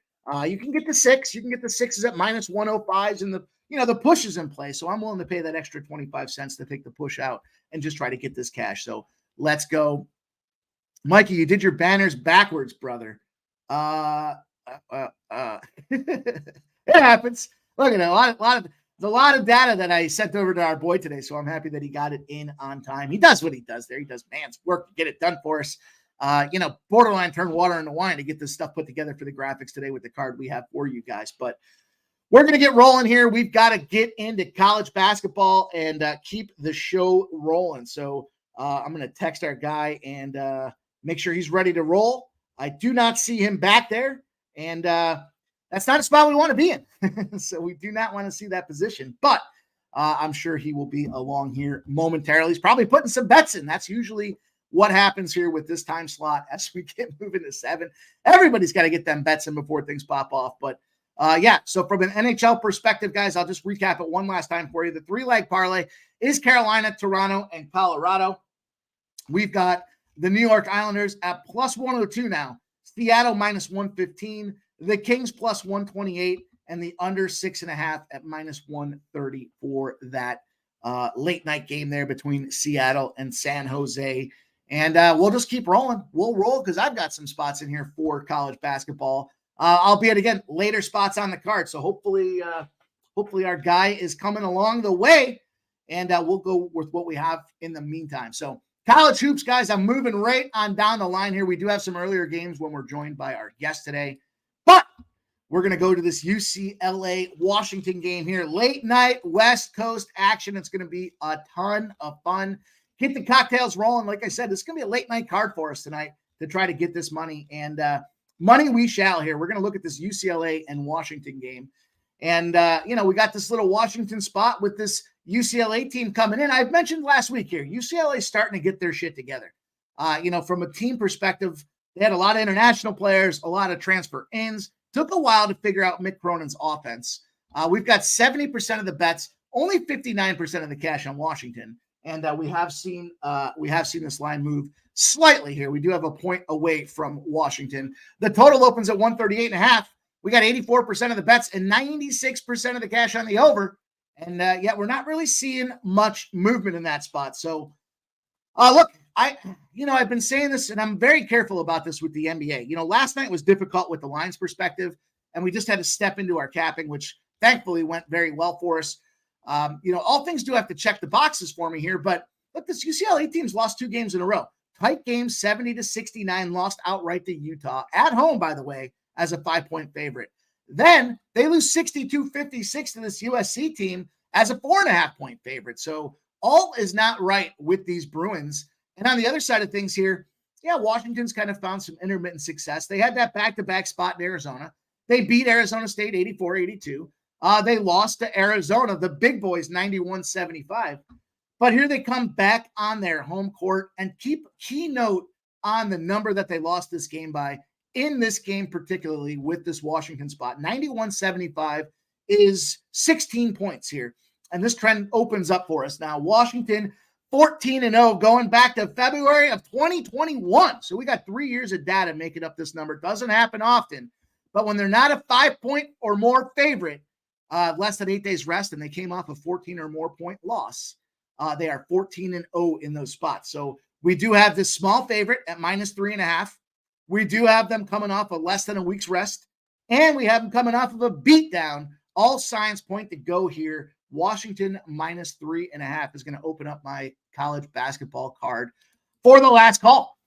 Speaker 3: You can get the 6. You can get the 6s at -105s, and the push is in play. So I'm willing to pay that extra 25 cents to take the push out and just try to get this cash. So let's go. Mikey, you did your banners backwards, brother. It happens. Look at a lot of data that I sent over to our boy today, so I'm happy that he got it in on time. He does what he does there. He does man's work to get it done for us. Borderline turn water into wine to get this stuff put together for the graphics today with the card we have for you guys. But we're going to get rolling here. We've got to get into college basketball and keep the show rolling. So I'm going to text our guy and make sure he's ready to roll. I do not see him back there, and that's not a spot we want to be in. So we do not want to see that position, but I'm sure he will be along here momentarily. He's probably putting some bets in. That's usually what happens here with this time slot as we get moving to 7. Everybody's got to get them bets in before things pop off. But so from an NHL perspective, guys, I'll just recap it one last time for you. The 3-leg parlay is Carolina, Toronto, and Colorado. We've got the New York Islanders at plus 102 now, Seattle minus 115, the Kings plus 128, and the under 6.5 at minus 130 for that late night game there between Seattle and San Jose. And we'll just keep rolling. We'll roll because I've got some spots in here for college basketball, albeit again later spots on the card. So hopefully our guy is coming along the way, and we'll go with what we have in the meantime. So college hoops, guys, I'm moving right on down the line here. We do have some earlier games when we're joined by our guest today, but we're going to go to this UCLA-Washington game here. Late night West Coast action. It's going to be a ton of fun. Get the cocktails rolling. Like I said, this is going to be a late night card for us tonight to try to get this money. And money we shall here. We're going to look at this UCLA and Washington game. And, we got this little Washington spot with this UCLA team coming in. I've mentioned last week here, UCLA is starting to get their shit together. From a team perspective, they had a lot of international players, a lot of transfer ins. Took a while to figure out Mick Cronin's offense. We've got 70% of the bets, only 59% of the cash on Washington. And we have seen this line move slightly here. We do have a point away from Washington. The total opens at 138.5. We got 84% of the bets and 96% of the cash on the over. And yet we're not really seeing much movement in that spot. So look, I've been saying this, and I'm very careful about this with the NBA. Last night was difficult with the lines perspective, and we just had to step into our capping, which thankfully went very well for us. All things do have to check the boxes for me here, but look, this UCLA team's lost 2 games in a row. Tight game, 70-69, lost outright to Utah at home, by the way, as a 5-point favorite. Then they lose 62-56 to this USC team as a 4.5-point favorite. So all is not right with these Bruins. And on the other side of things here, Washington's kind of found some intermittent success. They had that back-to-back spot in Arizona. They beat Arizona State 84-82. They lost to Arizona, the big boys, 91-75. But here they come back on their home court, and keep key note on the number that they lost this game by in this game, particularly with this Washington spot. 91-75 is 16 points here. And this trend opens up for us now. Washington 14-0 going back to February of 2021. So we got 3 years of data making up this number. Doesn't happen often. But when they're not a 5-point or more favorite, less than 8 days rest, and they came off a 14 or more point loss, they are 14-0 in those spots. So we do have this small favorite at minus 3.5. We do have them coming off of less than a week's rest, and we have them coming off of a beatdown. All signs point to go here. Washington minus 3.5 is going to open up my college basketball card for the last call.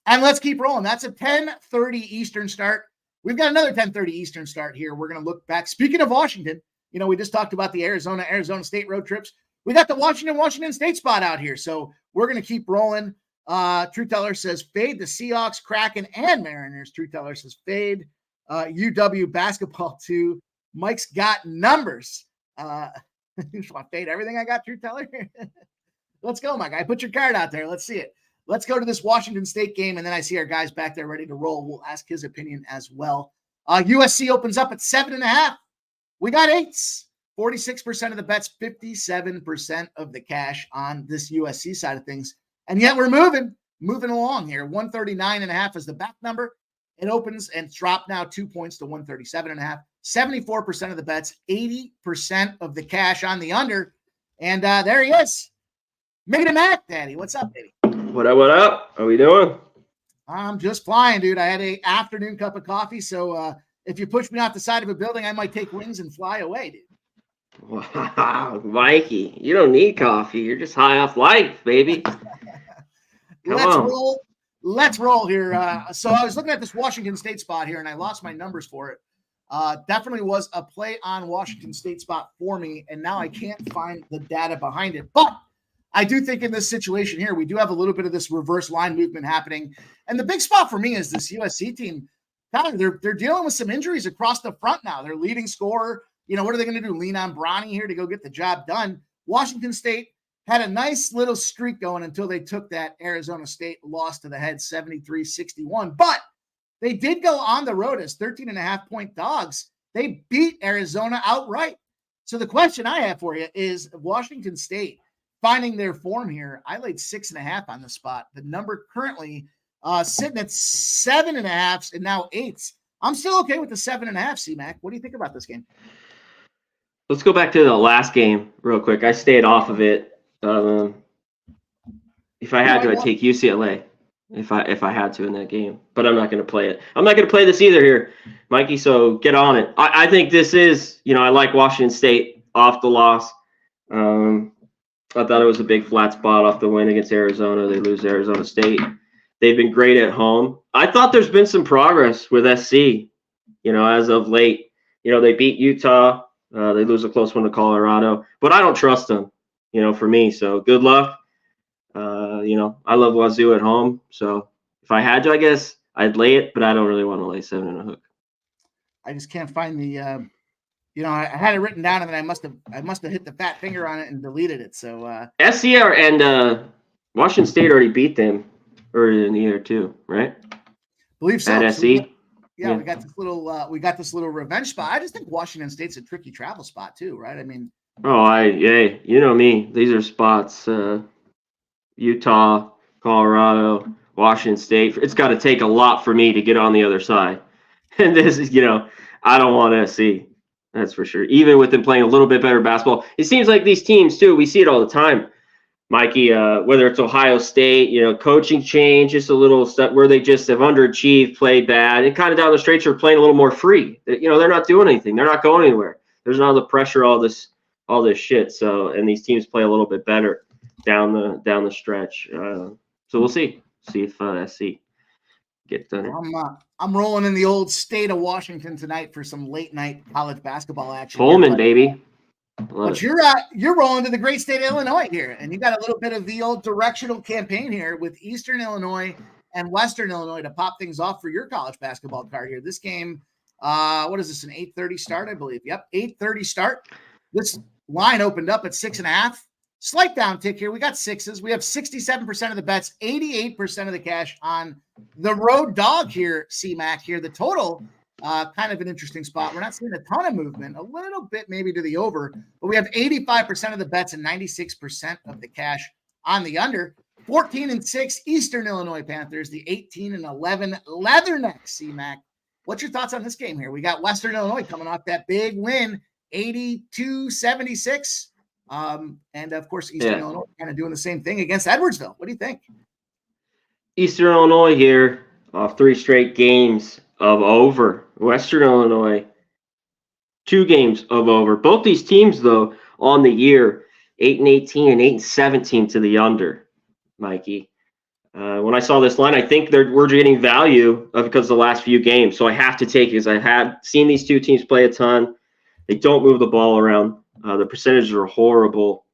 Speaker 3: And let's keep rolling. That's a 10:30 Eastern start. We've got another 10:30 Eastern start here. We're going to look back. Speaking of Washington, we just talked about the Arizona State road trips. We got the Washington State spot out here. So we're going to keep rolling. True Teller says fade the Seahawks, Kraken, and Mariners. True Teller says fade UW basketball too. Mike's got numbers. You just want to fade everything I got, True Teller? Let's go, Mike. I put your card out there. Let's see it. Let's go to this Washington State game, and then I see our guys back there ready to roll. We'll ask his opinion as well. USC opens up at 7.5. We got 8s. 46% of the bets, 57% of the cash on this USC side of things. And yet we're moving along here. 139.5 is the back number. It opens and dropped now 2 points to 137.5. 74% of the bets, 80% of the cash on the under. And there he is. Make it a Mac, Daddy. What's up, baby?
Speaker 4: What up? How we doing?
Speaker 3: I'm just flying, dude. I had an afternoon cup of coffee, so if you push me off the side of a building, I might take wings and fly away, dude.
Speaker 4: Wow, Mikey, you don't need coffee. You're just high off life, baby.
Speaker 3: Let's roll here. So I was looking at this Washington State spot here, and I lost my numbers for it. Definitely was a play on Washington State spot for me, and now I can't find the data behind it. But I do think in this situation here, we do have a little bit of this reverse line movement happening. And the big spot for me is this USC team. They're dealing with some injuries across the front now. Their leading scorer, what are they going to do? Lean on Bronny here to go get the job done. Washington State had a nice little streak going until they took that Arizona State loss to the head 73-61. But they did go on the road as 13.5-point dogs. They beat Arizona outright. So the question I have for you is Washington State finding their form here. I laid 6.5 on the spot. The number currently sitting at 7.5 and now 8s. I'm still okay with the 7.5, C-Mac. What do you think about this game?
Speaker 4: Let's go back to the last game real quick. I stayed off of it. If I had to, I'd take UCLA if I had to in that game. But I'm not going to play it. I'm not going to play this either here, Mikey, so get on it. I think this is, I like Washington State off the loss. I thought it was a big flat spot off the win against Arizona. They lose to Arizona State. They've been great at home. I thought there's been some progress with SC, as of late. They beat Utah. They lose a close one to Colorado. But I don't trust them, for me. So good luck. I love Wazoo at home. So if I had to, I guess I'd lay it. But I don't really want to lay 7 and a hook.
Speaker 3: I just can't find the I had it written down and then I must have hit the fat finger on it and deleted it. So
Speaker 4: SCR and Washington State already beat them earlier in the year too, right?
Speaker 3: Believe so.
Speaker 4: At SC.
Speaker 3: Yeah, we got this little revenge spot. I just think Washington State's a tricky travel spot too, right? I mean,
Speaker 4: you know me. These are spots. Utah, Colorado, Washington State. It's got to take a lot for me to get on the other side, and this is, I don't want SC. That's for sure. Even with them playing a little bit better basketball, it seems like these teams too. We see it all the time, Mikey. Whether it's Ohio State, coaching change, just a little stuff where they just have underachieved, played bad, and kind of down the stretch are playing a little more free. They're not doing anything. They're not going anywhere. There's not the pressure, all this shit. So, and these teams play a little bit better down the stretch. So we'll see if SC get done.
Speaker 3: I'm rolling in the old state of Washington tonight for some late night college basketball action.
Speaker 4: Pullman, baby.
Speaker 3: But you're rolling to the great state of Illinois here, and you got a little bit of the old directional campaign here with Eastern Illinois and Western Illinois to pop things off for your college basketball card here. This game, what is this, an 8:30 start, I believe? Yep, 8:30 start. This line opened up at 6.5. Slight downtick here. We got 6s. We have 67% of the bets, 88% of the cash on the road dog here, C-Mac here. The total, kind of an interesting spot. We're not seeing a ton of movement, a little bit maybe to the over, but we have 85% of the bets and 96% of the cash on the under. 14-6 Eastern Illinois Panthers, the 18-11 Leathernecks, C-Mac. What's your thoughts on this game here? We got Western Illinois coming off that big win, 82-76. And of course, Eastern Illinois kind of doing the same thing against Edwardsville. What do you think?
Speaker 4: Eastern Illinois here off 3 straight games of over. Western Illinois, 2 games of over. Both these teams, though, on the year, 8-18 and 8-17 to the under, Mikey. When I saw this line, I think we're getting value because of the last few games. So I have to take it because I have seen these two teams play a ton. They don't move the ball around. The percentages are horrible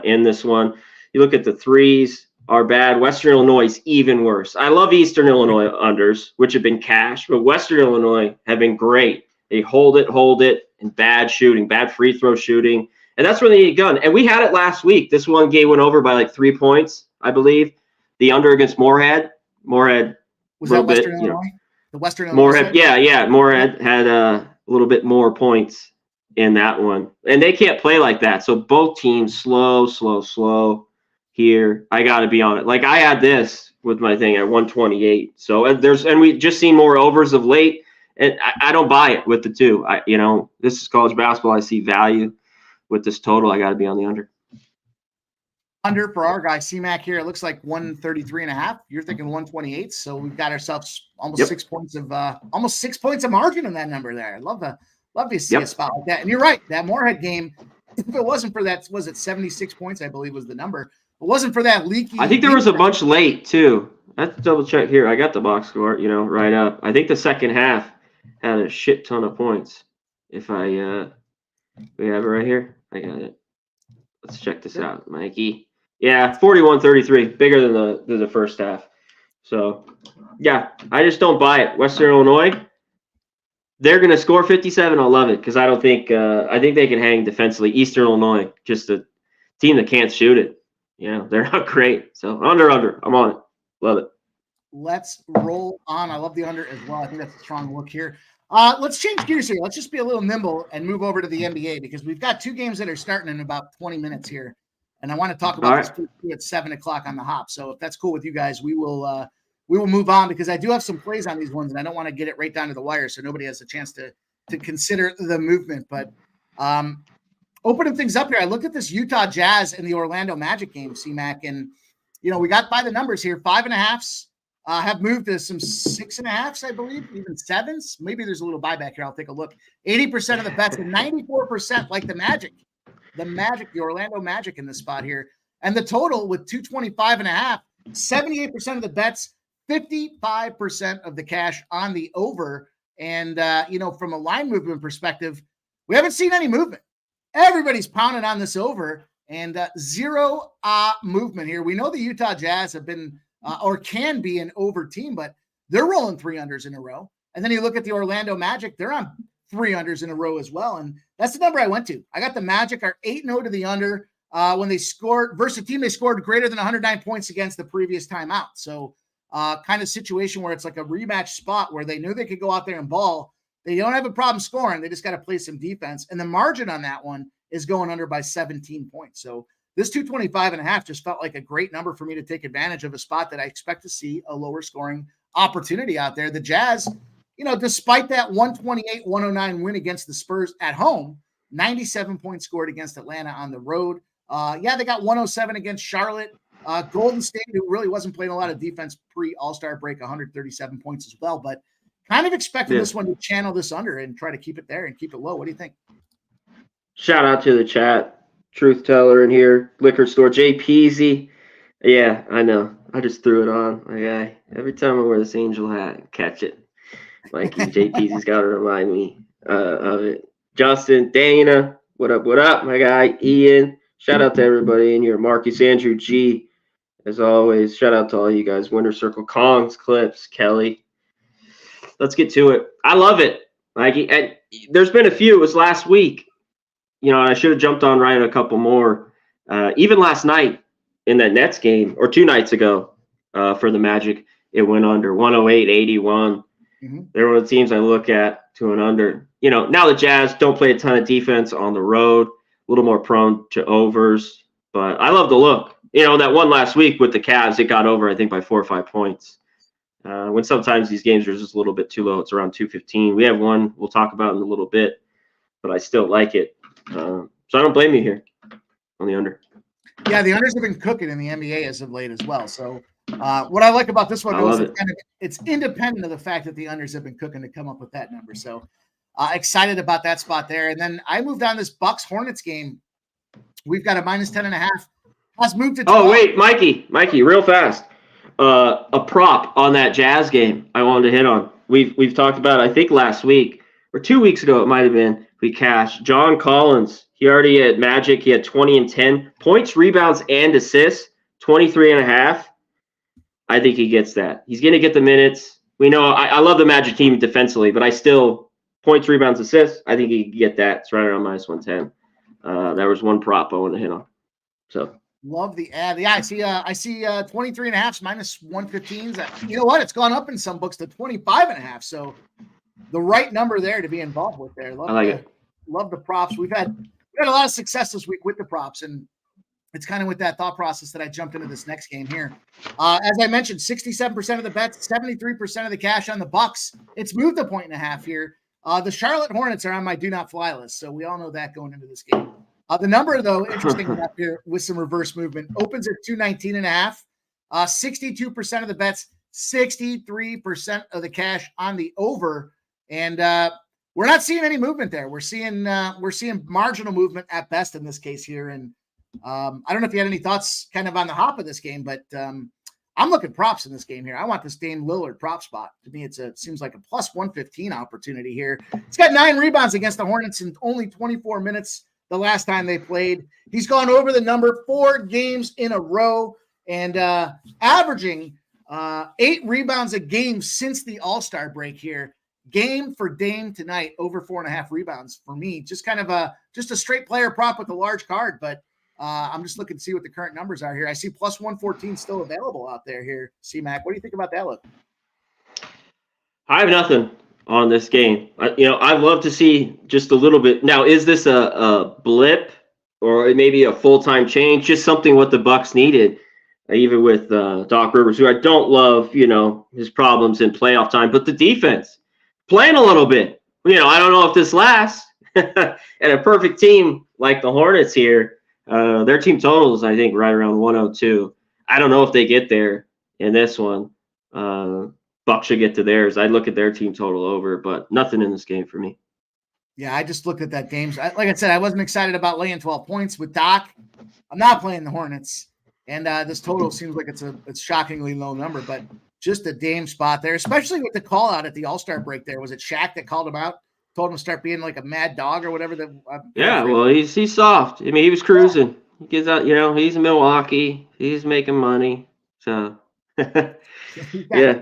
Speaker 4: in this one. You look at the threes are bad. Western Illinois is even worse. I love Eastern Illinois unders, which have been cash, but Western Illinois have been great. They hold it, and bad shooting, bad free throw shooting. And that's where they need a gun. And we had it last week. This one game went over by like 3 points, I believe. The under against Moorhead. Moorhead
Speaker 3: was that Western Illinois? The Western Illinois.
Speaker 4: Moorhead, yeah. Moorhead had a little bit more points in that one. And they can't play like that. So both teams slow here. I got to be on it. Like I had this with my thing at 128. So and we just seen more overs of late. And I don't buy it with the two. This is college basketball. I see value with this total. I got to be on the under.
Speaker 3: Under for our guy C-Mac here. It looks like 133.5. You're thinking 128. So we've got ourselves almost 6 points of margin in that number there. Love to see a spot like that. And you're right. That Moorhead game, if it wasn't for that, was it 76 points? I believe was the number. If it wasn't for that leaky.
Speaker 4: I think there was a bunch late too. I have to double check here. I got the box score, right up. I think the second half had a shit ton of points. If I we have it right here. I got it. Let's check this out, Mikey. Yeah, 41-33, bigger than the first half. So, yeah, I just don't buy it. Western Illinois, they're going to score 57. I'll love it because I don't think I think they can hang defensively. Eastern Illinois, just a team that can't shoot it. They're not great. So under. I'm on it. Love it.
Speaker 3: Let's roll on. I love the under as well. I think that's a strong look here. Let's change gears here. Let's just be a little nimble and move over to the NBA because we've got two games that are starting in about 20 minutes here. And I want to talk about this at 7 o'clock on the hop. So if that's cool with you guys, we will move on because I do have some plays on these ones and I don't want to get it right down to the wire so nobody has a chance to consider the movement. But opening things up here, I looked at this Utah Jazz and the Orlando Magic game, C-Mac, and we got by the numbers here, 5.5s. Have moved to some 6.5s, I believe, even 7s. Maybe there's a little buyback here. I'll take a look. 80% of the bets and 94% like the Magic. The Orlando Magic in this spot here. And the total with 225.5, 78% of the bets, 55% of the cash on the over. And, from a line movement perspective, we haven't seen any movement. Everybody's pounding on this over and zero movement here. We know the Utah Jazz have been or can be an over team, but they're rolling 3 unders in a row. And then you look at the Orlando Magic, they're on 3 unders in a row as well. And that's the number I went to. I got the Magic are 8-0 to the under when they scored versus a team they scored greater than 109 points against the previous time out. So kind of situation where it's like a rematch spot where they knew they could go out there and ball. They don't have a problem scoring. They just got to play some defense. And the margin on that one is going under by 17 points. So this 225.5 just felt like a great number for me to take advantage of a spot that I expect to see a lower scoring opportunity out there. The Jazz, despite that 128-109 win against the Spurs at home, 97 points scored against Atlanta on the road. They got 107 against Charlotte. Golden State, who really wasn't playing a lot of defense pre-All-Star break, 137 points as well. But kind of expecting this one to channel this under and try to keep it there and keep it low. What do you think?
Speaker 4: Shout out to the chat. Truth teller in here, liquor store, Jay Peasy. Yeah, I know. I just threw it on my guy. Every time I wear this angel hat, catch it. Mikey, Jay Peasy's got to remind me of it. Justin, Dana, what up, my guy? Ian, shout out to everybody in here. Marcus, Andrew, G, as always. Shout out to all you guys. Winter Circle, Kongs, Clips, Kelly. Let's get to it. I love it, Mikey. And there's been a few. It was last week. I should have jumped on right a couple more. Even last night in that Nets game, or 2 nights ago for the Magic, it went under 108-81. Mm-hmm. They're one of the teams I look at to an under. Now the Jazz don't play a ton of defense on the road, a little more prone to overs. But I love the look. That one last week with the Cavs, it got over, I think, by 4 or 5 points. When sometimes these games are just a little bit too low, it's around 215. We have one we'll talk about in a little bit, but I still like it. So I don't blame you here on the under.
Speaker 3: Yeah, the unders have been cooking in the NBA as of late as well. So what I like about this one is it's independent of the fact that the unders have been cooking to come up with that number. So excited about that spot there. And then I moved on this Bucks Hornets game. We've got a minus 10.5. Has moved to 12.
Speaker 4: Oh wait, Mikey, real fast. A prop on that Jazz game I wanted to hit on. We've talked about it, I think last week or 2 weeks ago it might have been. We cashed John Collins. He already had Magic. He had 20 and 10 points, rebounds, and assists. 23.5. I think he gets that. He's going to get the minutes. We know I love the Magic team defensively, but I still points, rebounds, assists. I think he can get that. It's right around minus 110. That was one prop I want to hit on. So
Speaker 3: love the ad. Yeah, I see 23.5 minus 115s. You know what? It's gone up in some books to 25.5. So the right number there to be involved with there.
Speaker 4: I like it.
Speaker 3: Love the props. We've had a lot of success this week with the props, and it's kind of with that thought process that I jumped into this next game here. As I mentioned, 67% of the bets, 73% of the cash on the Bucks. It's moved 1.5 here. The Charlotte Hornets are on my do not fly list, so we all know that going into this game. The number, though, interesting enough here with some reverse movement, opens at 219.5. 62% of the bets, 63% of the cash on the over, and we're not seeing any movement there. We're seeing marginal movement at best in this case here. And I don't know if you had any thoughts kind of on the hop of this game, but I'm looking props in this game here. I want this Dame Lillard prop spot. To me, it seems like a plus 115 opportunity here. He's got 9 rebounds against the Hornets in only 24 minutes the last time they played. He's gone over the number 4 games in a row and averaging 8 rebounds a game since the All-Star break here. Game for Dame tonight, over 4.5 rebounds for me. Just kind of a straight player prop with a large card, but I'm just looking to see what the current numbers are here. I see plus 114 still available out there here. C-Mac, what do you think about that look?
Speaker 4: I have nothing on this game. I'd love to see just a little bit. Now, is this a blip or maybe a full-time change? Just something what the Bucks needed, even with Doc Rivers, who I don't love, his problems in playoff time, but the defense playing a little bit. I don't know if this lasts. And a perfect team like the Hornets here, their team total is, I think, right around 102. I don't know if they get there in this one. Bucks should get to theirs. I'd look at their team total over, but nothing in this game for me.
Speaker 3: Yeah, I just looked at that game. Like I said, I wasn't excited about laying 12 points with Doc. I'm not playing the Hornets, and this total seems like it's shockingly low number, but just a Dame spot there, especially with the call out at the All-Star break there. Was it Shaq that called him out, told him to start being like a mad dog or whatever?
Speaker 4: Well, he's soft. I mean, he was cruising. He gets out, he's in Milwaukee. He's making money. So, yeah.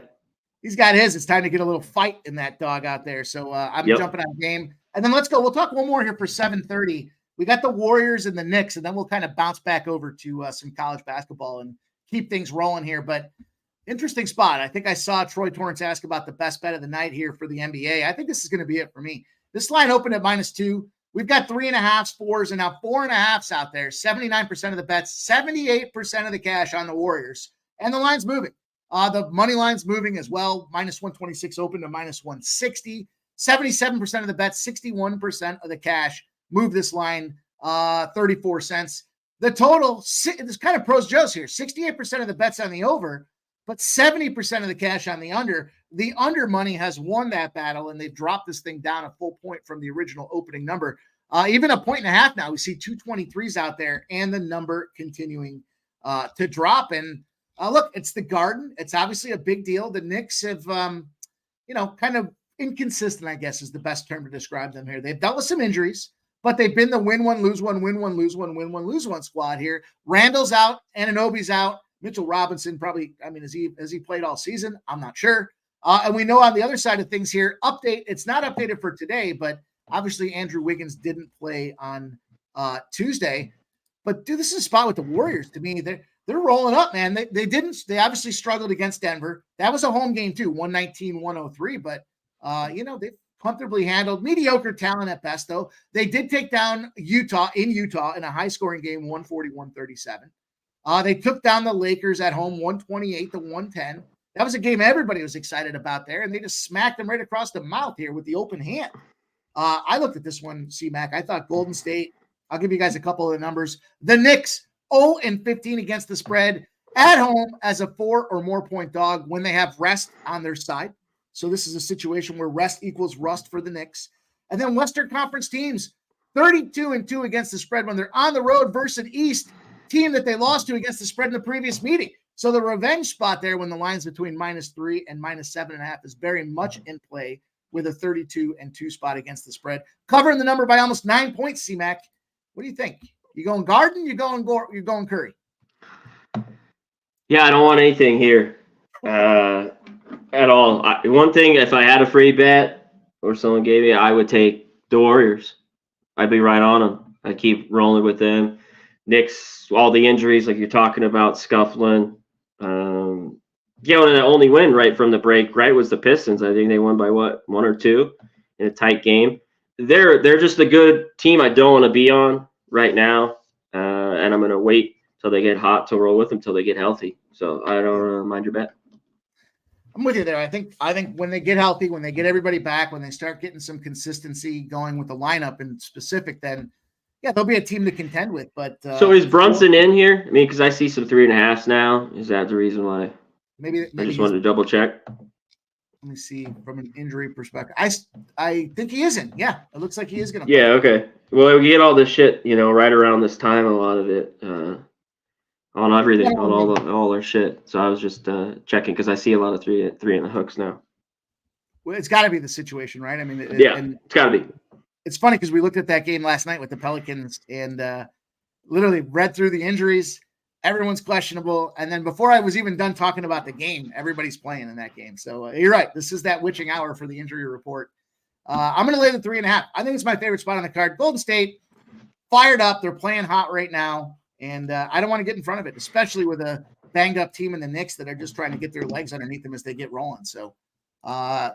Speaker 3: He's got his. It's time to get a little fight in that dog out there. So I'm jumping on Dame. And then let's go. We'll talk one more here for 7:30. We got the Warriors and the Knicks, and then we'll kind of bounce back over to some college basketball and keep things rolling here. But interesting spot. I think I saw Troy Torrance ask about the best bet of the night here for the NBA. I think this is going to be it for me. This line opened at -2. We've got 3.5s, 4s, and now 4.5s out there. 79% of the bets, 78% of the cash on the Warriors. And the line's moving. The money line's moving as well. -126 open to -160. 77% of the bets, 61% of the cash move this line 34 cents. The total, this kind of pros Joe's here. 68% of the bets on the over, but 70% of the cash on the under. The under money has won that battle, and they've dropped this thing down a full point from the original opening number. Even 1.5 now. We see 223s out there, and the number continuing to drop. And look, it's the Garden. It's obviously a big deal. The Knicks have, kind of inconsistent, I guess, is the best term to describe them here. They've dealt with some injuries, but they've been the win one, lose one, win one, lose one, win one, lose one squad here. Randall's out, Anunoby's out. Mitchell Robinson probably, has he played all season? I'm not sure. And we know on the other side of things here, it's not updated for today, but obviously Andrew Wiggins didn't play on Tuesday. But dude, this is a spot with the Warriors. To me, they're rolling up, man. They obviously struggled against Denver. That was a home game too, 119-103. But they've comfortably handled mediocre talent at best, though. They did take down Utah in a high-scoring game, 140-137. They took down the Lakers at home, 128-110. That was a game everybody was excited about there, and they just smacked them right across the mouth here with the open hand. I looked at this one, C-Mac. I thought Golden State, I'll give you guys a couple of the numbers. The Knicks, 0-15 against the spread at home as a 4 or more point dog when they have rest on their side. So this is a situation where rest equals rust for the Knicks. And then Western Conference teams, 32-2 against the spread when they're on the road versus an East team that they lost to against the spread in the previous meeting. So the revenge spot there when the line's between -3 and -7.5 is very much in play with a 32-2 spot against the spread. Covering the number by almost 9 points, C-Mac. What do you think? You going Garden? You're going Curry?
Speaker 4: Yeah, I don't want anything here at all. One thing, if I had a free bet or someone gave me, I would take the Warriors. I'd be right on them. I'd keep rolling with them. Knicks, all the injuries like you're talking about, scuffling. And the only win right from the break, right, was the Pistons. I think they won by 1 or 2 in a tight game. They're just a good team I don't want to be on right now, and I'm going to wait till they get hot to roll with them till they get healthy. So I don't mind your bet.
Speaker 3: I'm with you there. I think when they get healthy, when they get everybody back, when they start getting some consistency going with the lineup in specific, then they'll be a team to contend with. But
Speaker 4: so is Brunson in here? I mean, because I see some 3.5s now. Is that the reason why?
Speaker 3: Maybe
Speaker 4: I just wanted to double check.
Speaker 3: Let me see from an injury perspective. I think he is in. Yeah, it looks like he is going to.
Speaker 4: Yeah. Okay. Well, we get all this shit, right around this time. A lot of it. on everything, on all their shit. So I was just checking because I see a lot of three in the hooks now.
Speaker 3: Well, it's got to be the situation, right? I mean,
Speaker 4: it's got to be.
Speaker 3: It's funny because we looked at that game last night with the Pelicans and literally read through the injuries. Everyone's questionable. And then before I was even done talking about the game, everybody's playing in that game. So you're right. This is that witching hour for the injury report. I'm going to lay the 3.5. I think it's my favorite spot on the card. Golden State, fired up. They're playing hot right now. And I don't want to get in front of it, especially with a banged up team in the Knicks that are just trying to get their legs underneath them as they get rolling. So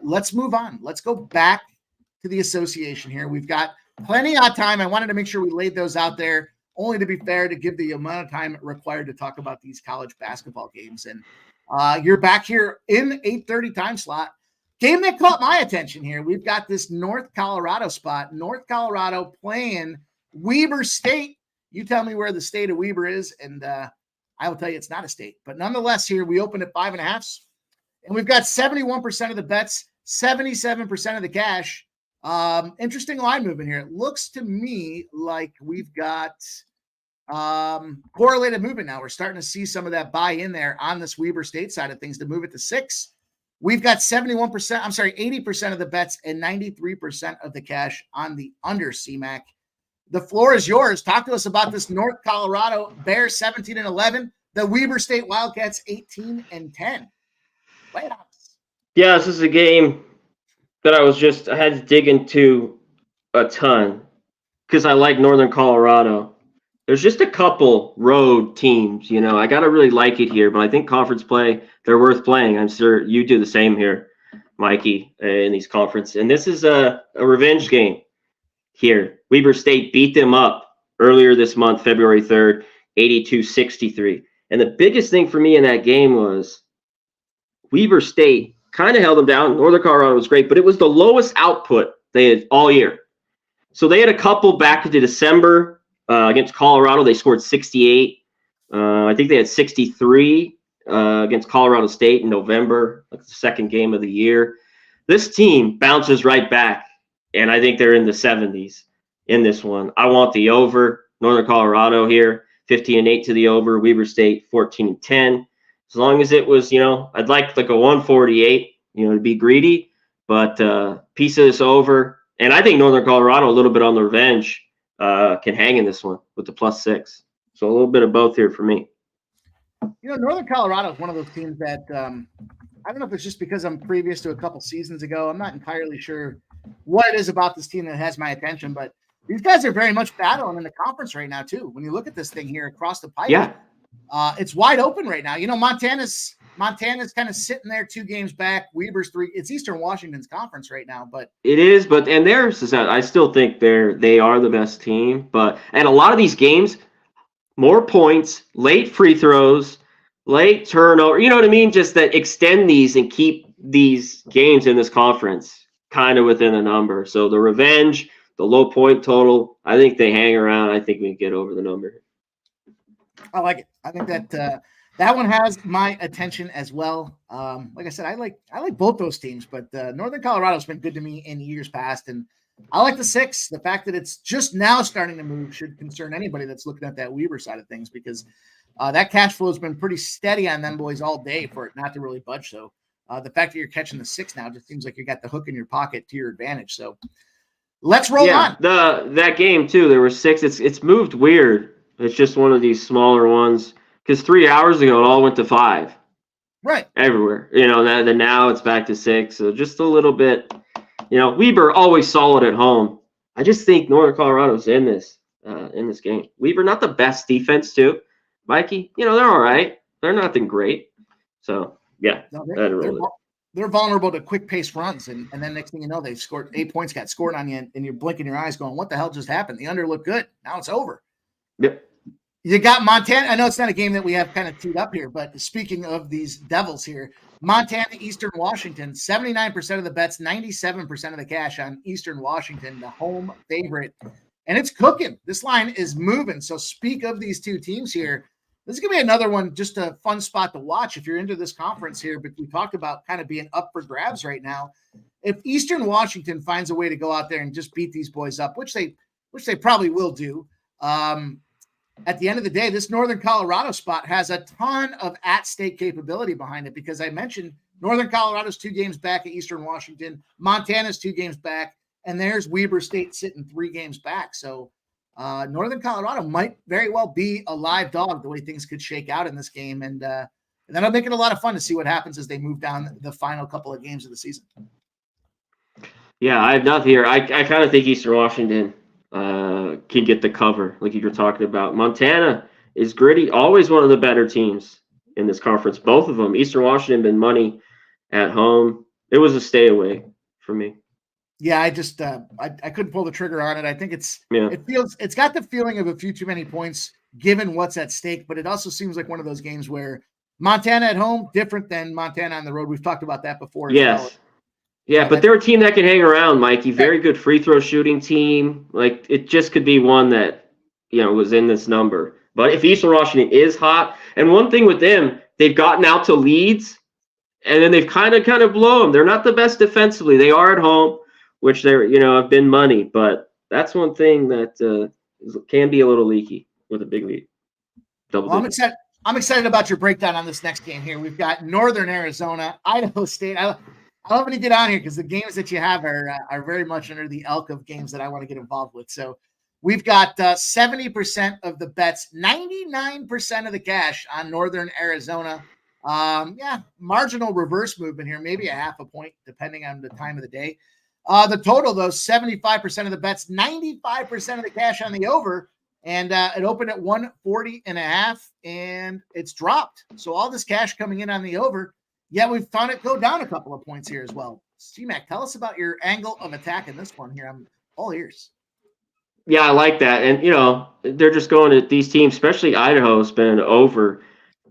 Speaker 3: let's move on. Let's go back to the association here. We've got plenty of time. I wanted to make sure we laid those out there, only to be fair to give the amount of time required to talk about these college basketball games. And you're back here in 8:30 time slot. Game that caught my attention here. We've got this North Colorado spot. North Colorado playing Weber State. You tell me where the state of Weber is, and I will tell you it's not a state. But nonetheless, here we open at 5.5, and we've got 71% of the bets, 77% of the cash. Interesting line movement here. It looks to me like we've got correlated movement now. We're starting to see some of that buy in there on this Weber State side of things to move it to 6. We've got 80% of the bets and 93% of the cash on the under CMAC. The floor is yours. Talk to us about this North Colorado Bears 17-11, the Weber State Wildcats 18-10. Playoffs.
Speaker 4: Yeah, this is a game that I had to dig into a ton because I like Northern Colorado. There's just a couple road teams, I got to really like it here, but I think conference play, they're worth playing. I'm sure you do the same here, Mikey, in these conferences. And this is a revenge game here. Weber State beat them up earlier this month, February 3rd, 82-63. And the biggest thing for me in that game was Weber State kind of held them down. Northern Colorado was great, but it was the lowest output they had all year. So they had a couple back into December against Colorado. They scored 68. I think they had 63 against Colorado State in November, like the second game of the year. This team bounces right back, and I think they're in the 70s in this one. I want the over. Northern Colorado here, 15-8 to the over. Weber State, 14-10. As long as it was, I'd like a 148, to be greedy, but piece of this over. And I think Northern Colorado, a little bit on the revenge, can hang in this one with the +6. So a little bit of both here for me.
Speaker 3: Northern Colorado is one of those teams that I don't know if it's just because I'm previous to a couple seasons ago. I'm not entirely sure what it is about this team that has my attention, but these guys are very much battling in the conference right now, too. When you look at this thing here across the pipe, it's wide open right now. Montana's kind of sitting there 2 games back. Weber's 3. It's Eastern Washington's conference right now, but
Speaker 4: it is. And theirs, I still think they are the best team. And a lot of these games, more points, late free throws, late turnover. You know what I mean? Just that extend these and keep these games in this conference kind of within a number. So the revenge, the low point total, I think they hang around. I think we can get over the number.
Speaker 3: I like it. I think that that one has my attention as well. Like I said, I like both those teams, but Northern Colorado's been good to me in years past, and I like the 6. The fact that it's just now starting to move should concern anybody that's looking at that Weber side of things, because that cash flow has been pretty steady on them boys all day for it not to really budge. So the fact that you're catching the 6 now just seems like you got the hook in your pocket to your advantage. So let's roll on.
Speaker 4: That game too, there were 6. It's moved weird. It's just one of these smaller ones because 3 hours ago it all went to 5.
Speaker 3: Right.
Speaker 4: Everywhere. Then now it's back to 6. So just a little bit. Weber always solid at home. I just think Northern Colorado's in this game. Weber not the best defense too. Mikey, they're all right. They're nothing great. So yeah,
Speaker 3: they're vulnerable to quick pace runs, and then next thing you know, they scored 8 points, got scored on you, and you're blinking your eyes, going, "What the hell just happened?" The under looked good. Now it's over.
Speaker 4: Yep.
Speaker 3: You got Montana. I know it's not a game that we have kind of teed up here, but speaking of these Devils here, Montana, Eastern Washington, 79% of the bets, 97% of the cash on Eastern Washington, the home favorite. And it's cooking. This line is moving. So speak of these two teams here. This is going to be another one, just a fun spot to watch if you're into this conference here. But we talked about kind of being up for grabs right now. If Eastern Washington finds a way to go out there and just beat these boys up, which they probably will do, at the end of the day, this Northern Colorado spot has a ton of at-state capability behind it because I mentioned Northern Colorado's 2 games back at Eastern Washington, Montana's 2 games back, and there's Weber State sitting 3 games back. So Northern Colorado might very well be a live dog the way things could shake out in this game, and that'll make it a lot of fun to see what happens as they move down the final couple of games of the season.
Speaker 4: Yeah, I have nothing here. I kind of think Eastern Washington can get the cover, like you were talking about. Montana is gritty, always one of the better teams in this conference. Both of them. Eastern Washington been money at home. It was a stay away for me.
Speaker 3: Yeah, I just I couldn't pull the trigger on it. I think it's got the feeling of a few too many points given what's at stake, but it also seems like one of those games where Montana at home different than Montana on the road. We've talked about that before.
Speaker 4: Yes. Well. Yeah, but they're a team that can hang around, Mikey. Very good free throw shooting team. Like, it just could be one that, was in this number. But if Eastern Washington is hot, and one thing with them, they've gotten out to leads, and then they've kind of blown them. They're not the best defensively. They are at home, which they're, have been money. But that's one thing that can be a little leaky with a big lead.
Speaker 3: I'm excited about your breakdown on this next game here. We've got Northern Arizona, Idaho State. I love when you get on here because the games that you have are very much under the elk of games that I want to get involved with. So we've got 70% of the bets, 99% of the cash on Northern Arizona. Marginal reverse movement here, maybe a half a point depending on the time of the day. The total, though, 75% of the bets, 95% of the cash on the over, and it opened at 140.5, and it's dropped. So all this cash coming in on the over. Yeah, we've found it go down a couple of points here as well. C-Mac, tell us about your angle of attack in this one here. I'm all ears.
Speaker 4: Yeah, I like that. And, they're just going to these teams, especially Idaho's been an over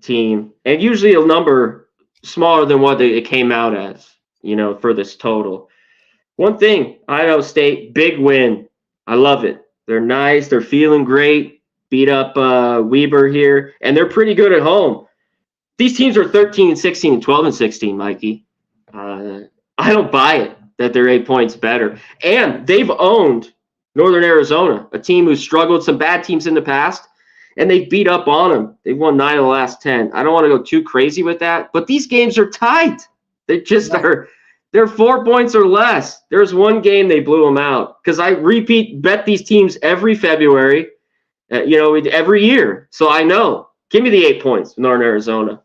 Speaker 4: team. And usually a number smaller than what it came out as, for this total. One thing, Idaho State, big win. I love it. They're nice. They're feeling great. Beat up Weber here. And they're pretty good at home. These teams are 13-16 and 12-16, Mikey. I don't buy it that they're 8 points better. And they've owned Northern Arizona, a team who's struggled, some bad teams in the past, and they beat up on them. They've won 9 of the last 10. I don't want to go too crazy with that, but these games are tight. They just are. They're 4 points or less. There's one game they blew them out because I bet these teams every February, every year. So I know. Give me the 8 points, Northern Arizona.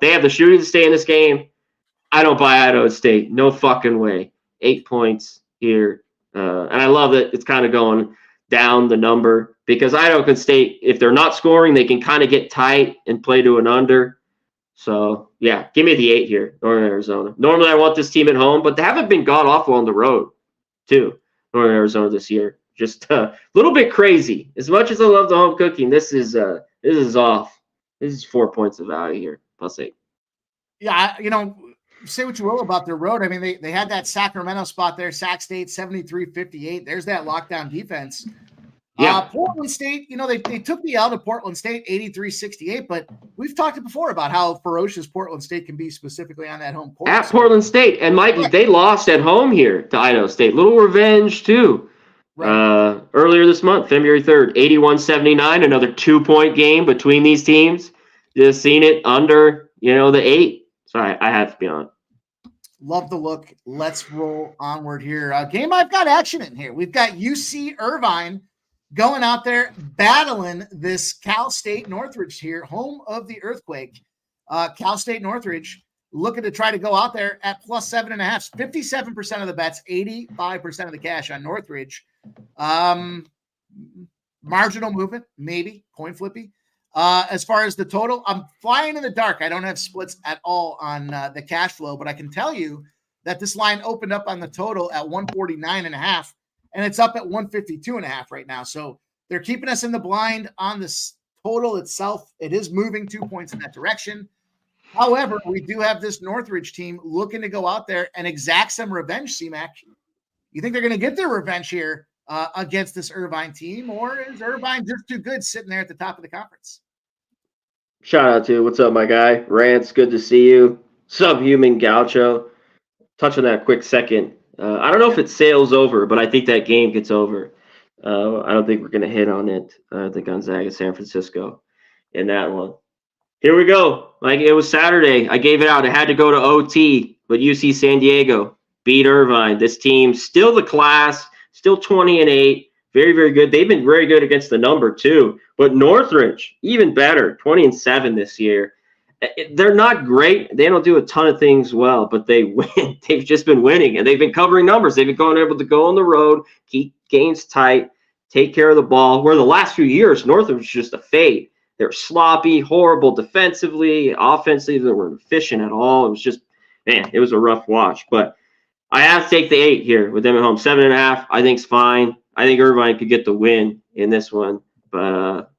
Speaker 4: They have the shooting to stay in this game. I don't buy Idaho State. No fucking way. 8 points here. And I love that it's kind of going down the number because Idaho State, if they're not scoring, they can kind of get tight and play to an under. So, yeah, give me the 8 here, Northern Arizona. Normally I want this team at home, but they haven't been god-awful on the road, too, Northern Arizona this year. Just a little bit crazy. As much as I love the home cooking, this is off. This is 4 points of value here, +8.
Speaker 3: Yeah, say what you will about their road. I mean, they had that Sacramento spot there, Sac State 73-58. There's that lockdown defense. Yeah. Portland State, they took the L to Portland State 83-68, but we've talked before about how ferocious Portland State can be specifically on that home court.
Speaker 4: At Portland State. And Mike, they lost at home here to Idaho State. Little revenge, too. Right. Earlier this month, February 3rd, 81-79, another 2-point game between these teams. Just seen it under, the 8. So I have to be on.
Speaker 3: Love the look. Let's roll onward here. Game I've got action in here. We've got UC Irvine going out there battling this Cal State Northridge here, home of the earthquake. Cal State Northridge looking to try to go out there at +7.5. 57% of the bets, 85% of the cash on Northridge. Marginal movement, maybe coin flippy. As far as the total, I'm flying in the dark. I don't have splits at all on the cash flow, but I can tell you that this line opened up on the total at 149.5, and it's up at 152.5 right now. So they're keeping us in the blind on this total itself. It is moving 2 points in that direction. However, we do have this Northridge team looking to go out there and exact some revenge, C-Mac. You think they're going to get their revenge here against this Irvine team, or is Irvine just too good sitting there at the top of the conference?
Speaker 4: Shout out to, what's up, my guy? Rance, good to see you. Subhuman Gaucho. Touch on that quick second. I don't know if it sails over, but I think that game gets over. I don't think we're going to hit on it. The Gonzaga San Francisco in that one. Here we go. Like, it was Saturday. I gave it out. It had to go to OT, but UC San Diego beat Irvine. This team still the class, still 20-8. Very, very good. They've been very good against the number too. But Northridge, even better, 20-7 this year. They're not great. They don't do a ton of things well, but they win. They've just been winning, and they've been covering numbers. They've been able to go on the road, keep games tight, take care of the ball. Where the last few years, Northridge was just a fade. They were sloppy, horrible defensively, offensively. They weren't efficient at all. It was just, man, it was a rough watch. But I have to take the 8 here with them at home. 7.5, I think is fine. I think Irvine could get the win in this one, but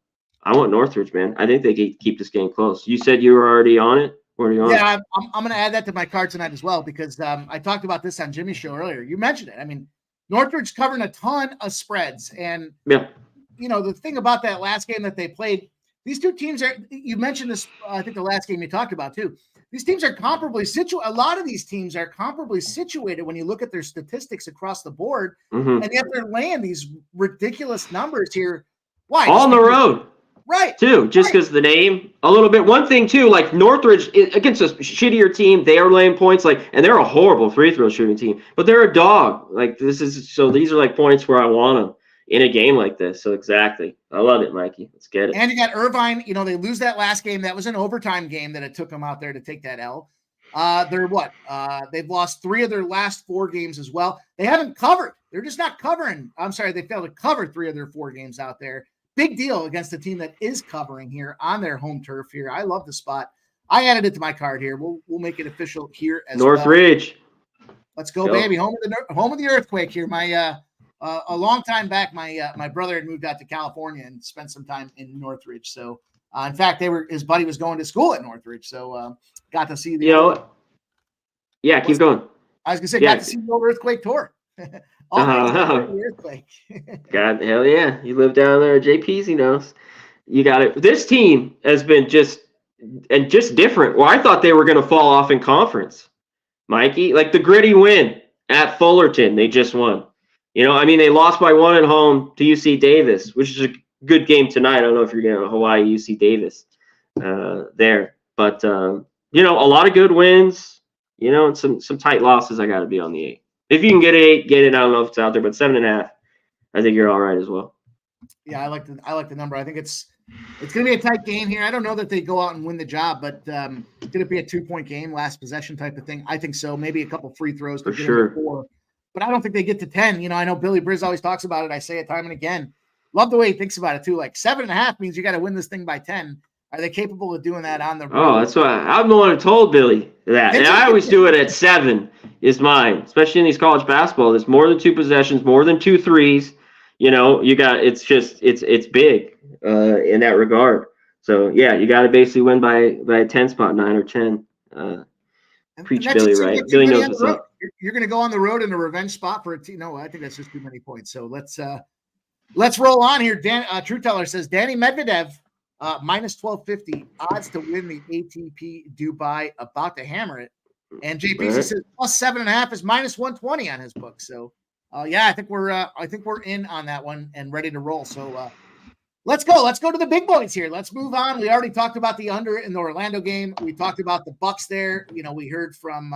Speaker 4: I want Northridge, man. I think they keep this game close. You said you were already on it? Where are you on?
Speaker 3: Yeah, I'm going to add that to my card tonight as well, because I talked about this on Jimmy's show earlier. You mentioned it. I mean, Northridge covering a ton of spreads. And, you know, the thing about that last game that they played, these two teams are, you mentioned this, I think the last game you talked about too. These teams are comparably situated. A lot of these teams are comparably situated when you look at their statistics across the board, and yet they're laying these ridiculous numbers here. Why?
Speaker 4: On the road.
Speaker 3: Right.
Speaker 4: Too, just because the name a little bit. One thing too, like Northridge against a shittier team, they are laying points, like, and they're a horrible free throw shooting team, but they're a dog. Like, these are like points where I want them in a game like this. So exactly. I love it, Mikey. Let's get it.
Speaker 3: And you got Irvine, you know, they lose that last game. That was an overtime game that it took them out there to take that L. They're what? They've lost 3 of their last 4 games as well. They haven't covered. They're just not covering. I'm sorry, they failed to cover 3 of their 4 games out there. Big deal against a team that is covering here on their home turf here. I love the spot. I added it to my card here. We'll make it official here as
Speaker 4: Northridge.
Speaker 3: Well. Let's go, baby. Home of the earthquake here. My a long time back, my brother had moved out to California and spent some time in Northridge. So, in fact, his buddy was going to school at Northridge, so got to see the.
Speaker 4: Yeah, keep going.
Speaker 3: I was gonna say, got to see the old earthquake tour. The earthquake.
Speaker 4: God, hell yeah! You live down there, JP's. He knows. You got it. This team has been just different. Well, I thought they were going to fall off in conference, Mikey. Like the gritty win at Fullerton, they just won. You know, I mean, they lost by 1 at home to UC Davis, which is a good game tonight. I don't know if you're going to Hawaii UC Davis there, but you know, a lot of good wins. You know, and some tight losses. I got to be on the 8. If you can get 8, get it. I don't know if it's out there, but 7.5, I think you're all right as well.
Speaker 3: Yeah, I like the number. I think it's going to be a tight game here. I don't know that they go out and win the job, but going to be a 2-point game, last possession type of thing. I think so. Maybe a couple free throws to
Speaker 4: For
Speaker 3: get
Speaker 4: sure.
Speaker 3: them to 4, but I don't think they get to 10. You know, I know Billy Briz always talks about it. I say it time and again. Love the way he thinks about it too. Like 7.5 means you got to win this thing by 10. Are they capable of doing that on the road?
Speaker 4: Oh, that's why I'm the one who told Billy that. And I always do it at 7 is mine, especially in these college basketball. There's more than 2 possessions, more than 2 threes. You know, it's big in that regard. So, yeah, you got to basically win by a 10 spot, 9 or 10. Preach Billy, right? Billy knows what's up.
Speaker 3: You're going to go on the road in a revenge spot for a team. No, I think that's just too many points. So let's roll on here. True Teller says Danny Medvedev, minus 1250 odds to win the ATP Dubai, about to hammer it. And JP says plus 7.5 is minus 120 on his book. So yeah, I think we're in on that one and ready to roll. So let's go to the big boys here. Let's move on. We already talked about the under in the Orlando game. We talked about the Bucks there. You know, we heard from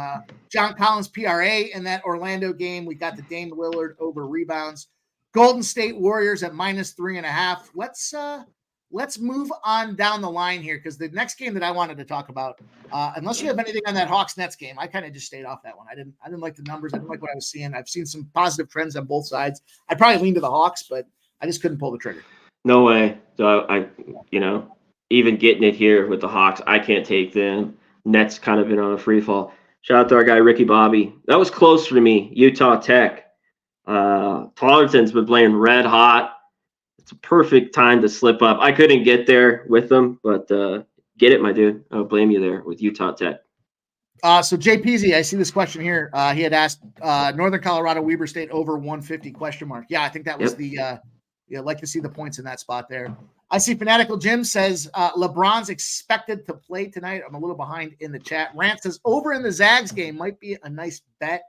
Speaker 3: John Collins PRA in that Orlando game. We got the Dame Lillard over rebounds. Golden State Warriors at minus 3.5. Let's move on down the line here, because the next game that I wanted to talk about, unless you have anything on that Hawks-Nets game, I kind of just stayed off that one. I didn't like the numbers. I didn't like what I was seeing. I've seen some positive trends on both sides. I'd probably lean to the Hawks, but I just couldn't pull the trigger.
Speaker 4: No way. So I even getting it here with the Hawks, I can't take them. Nets kind of been on a free fall. Shout out to our guy Ricky Bobby. That was closer to me. Utah Tech. Fullerton's been playing red hot. It's a perfect time to slip up. I couldn't get there with them, but get it, my dude. I don't blame you there with Utah Tech.
Speaker 3: So JPZ, I see this question here. He had asked Northern Colorado Weber State over 150 ? Yeah, I think that was like to see the points in that spot there. I see Fanatical Jim says LeBron's expected to play tonight. I'm a little behind in the chat. Rant says over in the Zags game might be a nice bet.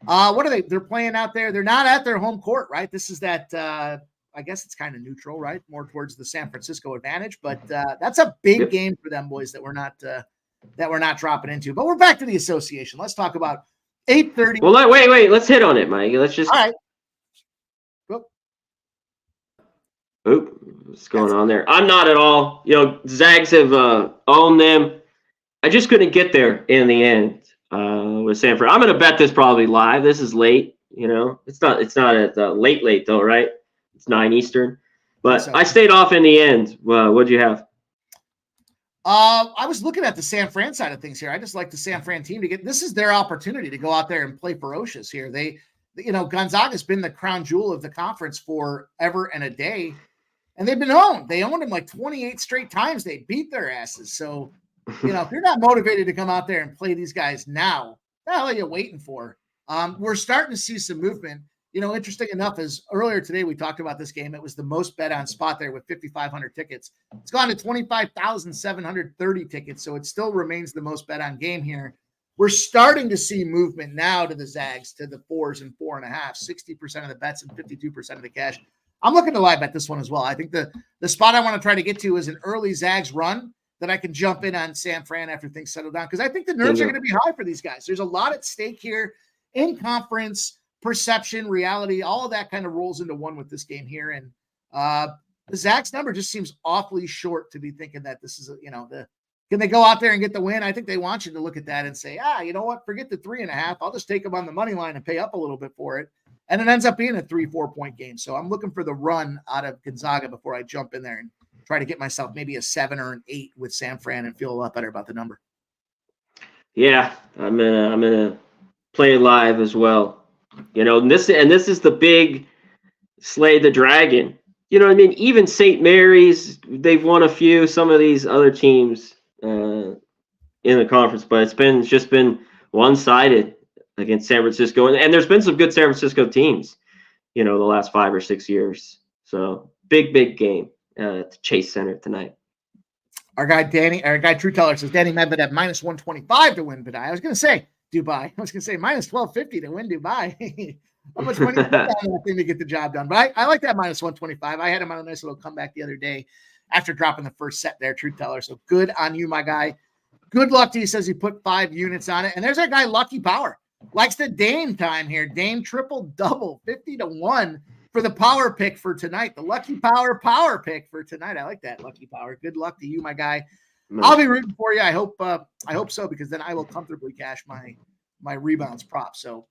Speaker 3: What are they? They're playing out there. They're not at their home court, right? This is that. I guess it's kind of neutral, right? More towards the San Francisco advantage, but that's a big game for them, boys. That we're not dropping into. But we're back to the association. Let's talk about 8:30.
Speaker 4: Well, wait. Let's hit on it, Mike. Let's just.
Speaker 3: All right.
Speaker 4: Oop, what's going on there? I'm not at all. Zags have owned them. I just couldn't get there in the end with Sanford. I'm going to bet this probably live. This is late. It's not at late though, right? It's 9 Eastern. But I stayed off in the end. What'd you have?
Speaker 3: I was looking at the San Fran side of things here. I just like the San Fran team to get. This is their opportunity to go out there and play ferocious here. Gonzaga's been the crown jewel of the conference forever and a day. And they've been owned. They owned them like 28 straight times. They beat their asses. So, if you're not motivated to come out there and play these guys now, what the hell are you waiting for? We're starting to see some movement. Interesting enough, as earlier today we talked about this game, it was the most bet on spot there with 5,500 tickets. It's gone to 25,730 tickets, so it still remains the most bet on game here. We're starting to see movement now to the Zags, to the 4s and 4.5, 60% of the bets and 52% of the cash. I'm looking to live bet this one as well. I think the spot I want to try to get to is an early Zags run that I can jump in on San Fran after things settle down, because I think the nerves are going to be high for these guys. There's a lot at stake here in conference, perception, reality, all of that kind of rolls into one with this game here. And the Zags number just seems awfully short to be thinking that this is, can they go out there and get the win? I think they want you to look at that and say, you know what, forget the 3.5. I'll just take them on the money line and pay up a little bit for it. And it ends up being a 3-4 point game. So I'm looking for the run out of Gonzaga before I jump in there and try to get myself maybe a 7 or an 8 with San Fran and feel a lot better about the number.
Speaker 4: Yeah, I'm gonna play live as well. And this is the big Slay the Dragon. You know what I mean? Even St. Mary's, they've won a few. Some of these other teams in the conference, but it's just been one-sided against San Francisco, and there's been some good San Francisco teams, the last 5 or 6 years. So big game at Chase Center tonight.
Speaker 3: Our guy True Teller says Danny Medvedev minus 125 to win Dubai. I was going to say Dubai. I was going to say minus 1250 to win Dubai. How much money on that thing to get the job done? But I like that minus 125. I had him on a nice little comeback the other day after dropping the first set there, True Teller. So good on you, my guy. Good luck to you. Says he put 5 units on it. And there's our guy Lucky Power. Likes the Dame time here. Dame triple-double, 50-1 for the power pick for tonight. The Lucky Power pick for tonight. I like that, Lucky Power. Good luck to you, my guy. I'll be rooting for you. I hope so, because then I will comfortably cash my rebounds prop. So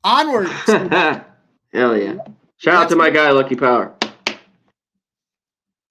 Speaker 3: onward.
Speaker 4: Hell yeah. Shout out to my guy, Lucky Power.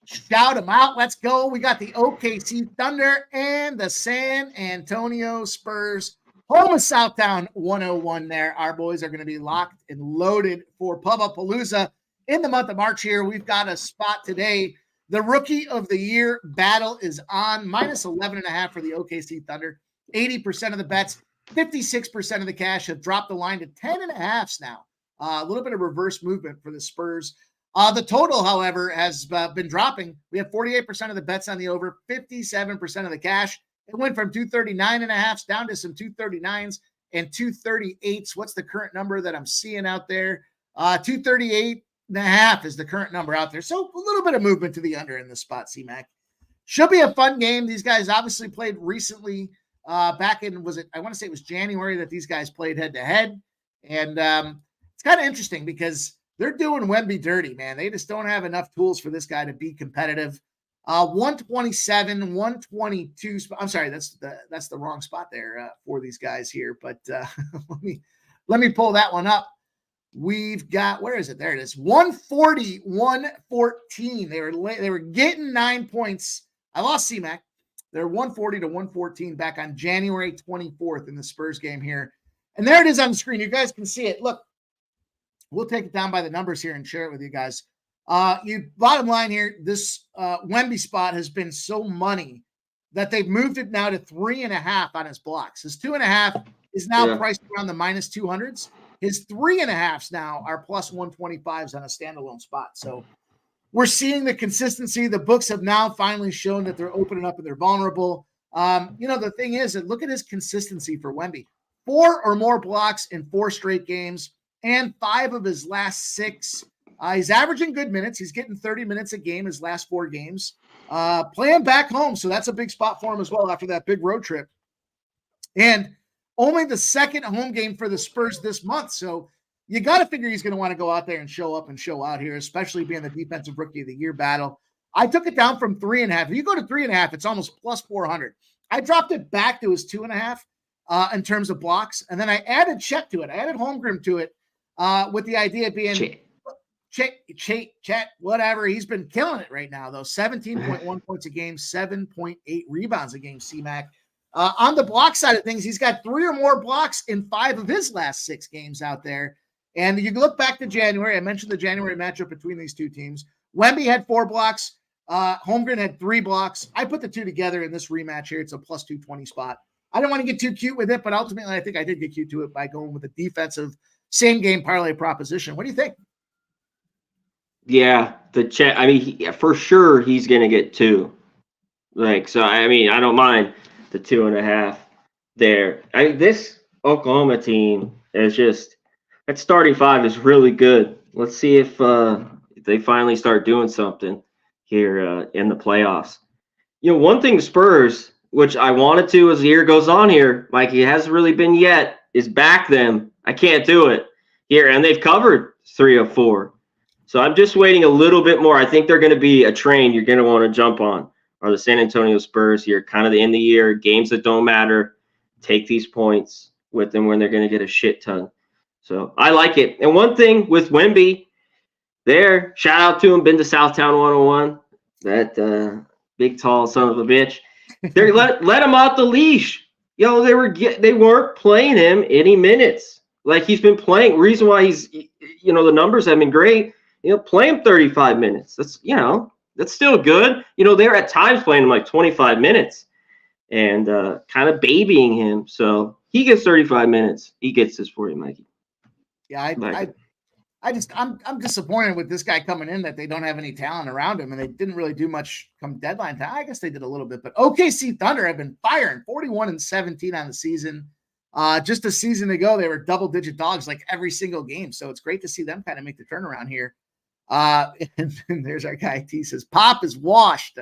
Speaker 3: Shout him out. Let's go. We got the OKC Thunder and the San Antonio Spurs. Home of Southtown 101 there. Our boys are going to be locked and loaded for Pubapalooza in the month of March here. We've got a spot today. The Rookie of the Year battle is on. Minus 11.5 for the OKC Thunder. 80% of the bets, 56% of the cash have dropped the line to 10.5s now. A little bit of reverse movement for the Spurs. The total, however, has been dropping. We have 48% of the bets on the over, 57% of the cash. It went from 239.5s down to some 239s and 238s. What's the current number that I'm seeing out there? 238.5 is the current number out there. So a little bit of movement to the under in this spot, C-Mac. Should be a fun game. These guys obviously played recently back in, I want to say it was January that these guys played head-to-head. And it's kind of interesting because they're doing Wemby dirty, man. They just don't have enough tools for this guy to be competitive. 127, 122. I'm sorry, that's the wrong spot there for these guys here. But let me pull that one up. We've got, where is it? There it is. 140, 114. They were getting 9 points. I lost C-Mac. They're 140 to 114 back on January 24th in the Spurs game here. And there it is on the screen. You guys can see it. Look, we'll take it down by the numbers here and share it with you guys. Bottom line here, this Wemby spot has been so money that they've moved it now to 3.5 on his blocks. His 2.5 is now priced around the minus 200s. His 3.5s now are plus 125s on a standalone spot. So we're seeing the consistency. The books have now finally shown that they're opening up and they're vulnerable. The thing is, look at his consistency for Wemby. 4 or more blocks in 4 straight games and 5 of his last 6. He's averaging good minutes. He's getting 30 minutes a game his last 4 games. Playing back home, so that's a big spot for him as well after that big road trip. And only the second home game for the Spurs this month. So you got to figure he's going to want to go out there and show up and show out here, especially being the defensive rookie of the year battle. I took it down from 3.5. If you go to 3.5, it's almost plus 400. I dropped it back to his 2.5 in terms of blocks. And then I added Chet to it. I added Holmgren to it with the idea being Chet, whatever. He's been killing it right now, though. 17.1 points a game, 7.8 rebounds a game, C-Mac. On the block side of things, he's got 3 or more blocks in 5 of his last 6 games out there. And you look back to January. I mentioned the January matchup between these two teams. Wemby had 4 blocks. Holmgren had 3 blocks. I put the two together in this rematch here. It's a plus 220 spot. I don't want to get too cute with it, but ultimately I think I did get cute to it by going with a defensive same game parlay proposition. What do you think?
Speaker 4: Yeah, the Chet. I mean, for sure he's going to get 2. So I mean, I don't mind the 2.5 there. This Oklahoma team is just, that starting 5 is really good. Let's see if they finally start doing something here in the playoffs. One thing the Spurs, which I wanted to as the year goes on here, Mike, it hasn't really been yet, is back them. I can't do it here, and they've covered 3 of 4. So I'm just waiting a little bit more. I think they're going to be a train you're going to want to jump on, are the San Antonio Spurs here, kind of the end of the year, games that don't matter. Take these points with them when they're going to get a shit ton. So I like it. And one thing with Wemby there, shout out to him, been to Southtown 101, that big, tall son of a bitch. They let him off the leash. They weren't playing him any minutes. Like he's been playing. Reason why he's, the numbers have been great. Play him 35 minutes. That's still good. They're at times playing him like 25 minutes and kind of babying him. So he gets 35 minutes. He gets this for you, Mikey.
Speaker 3: Yeah, I'm disappointed with this guy coming in that they don't have any talent around him, and they didn't really do much come deadline time. I guess they did a little bit, but OKC Thunder have been firing 41-17 on the season. Just a season ago, they were double-digit dogs like every single game. So it's great to see them kind of make the turnaround here. And there's our guy T says Pop is washed.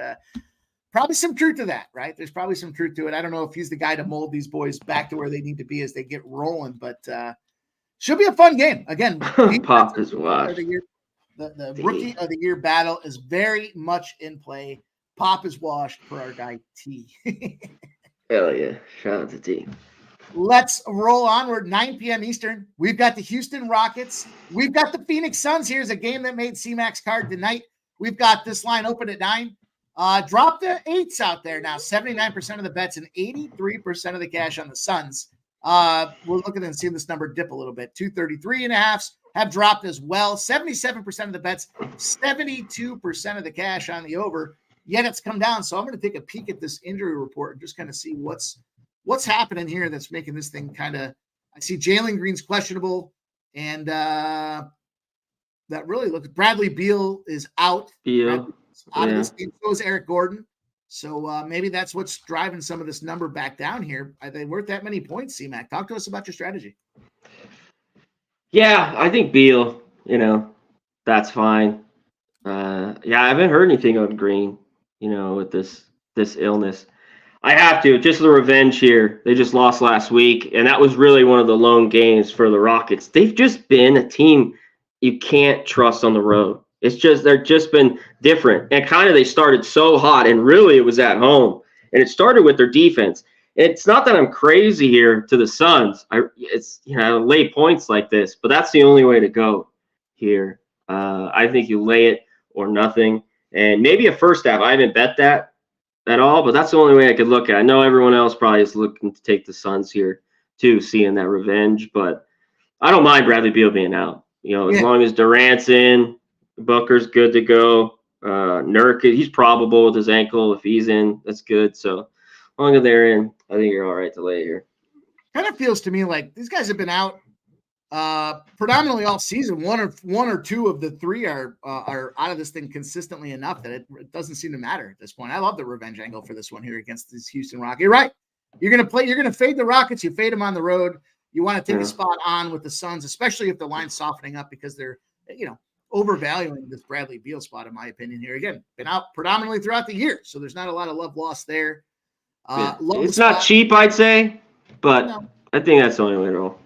Speaker 3: Probably some truth to that, right? There's probably some truth to it. I don't know if he's the guy to mold these boys back to where they need to be as they get rolling, but should be a fun game. Again,
Speaker 4: Pop is washed.
Speaker 3: The rookie of the year battle is very much in play. Pop is washed for our guy T.
Speaker 4: Hell yeah. Shout out to T.
Speaker 3: Let's roll onward. 9 p.m. Eastern. We've got the Houston Rockets. We've got the Phoenix Suns. Here's a game that made C-Mac's card tonight. We've got this line open at 9. Drop the 8s out there now. 79% of the bets and 83% of the cash on the Suns. We're looking and seeing this number dip a little bit. 233.5s have dropped as well. 77% of the bets, 72% of the cash on the over. Yet it's come down. So I'm going to take a peek at this injury report and just kind of see what's happening here that's making this thing kind of. I see Jalen Green's questionable, and that really looks. Bradley Beal is out. Out of this game. So is Eric Gordon. So maybe that's what's driving some of this number back down here. Are they worth that many points, C-Mac? Talk to us about your strategy.
Speaker 4: Yeah, I think Beal, that's fine. I haven't heard anything on Green, with this illness. I have to, just the revenge here. They just lost last week, and that was really one of the lone games for the Rockets. They've just been a team you can't trust on the road. They've just been different. And kind of they started so hot, and really it was at home. And it started with their defense. It's not that I'm crazy here to the Suns. Lay points like this, but that's the only way to go here. I think you lay it or nothing. And maybe a first half. I haven't bet that at all, but that's the only way I could look at it. I know everyone else probably is looking to take the Suns here too, seeing that revenge, but I don't mind Bradley Beal being out. As long as Durant's in, Booker's good to go. Nurk, he's probable with his ankle. If he's in, that's good. So as long as they're in, I think you're all right to lay here.
Speaker 3: Kind of feels to me like these guys have been out predominantly all season. One or two of the 3 are out of this thing consistently enough that it doesn't seem to matter at this point. I love the revenge angle for this one here against this Houston Rockets. You're right. You're going to fade the Rockets. You fade them on the road. you want to take a spot on with the Suns, especially if the line's softening up because they're, overvaluing this Bradley Beal spot, in my opinion here. Again, been out predominantly throughout the year, so there's not a lot of love lost there.
Speaker 4: It's not cheap, I'd say, but I think that's the only way to roll.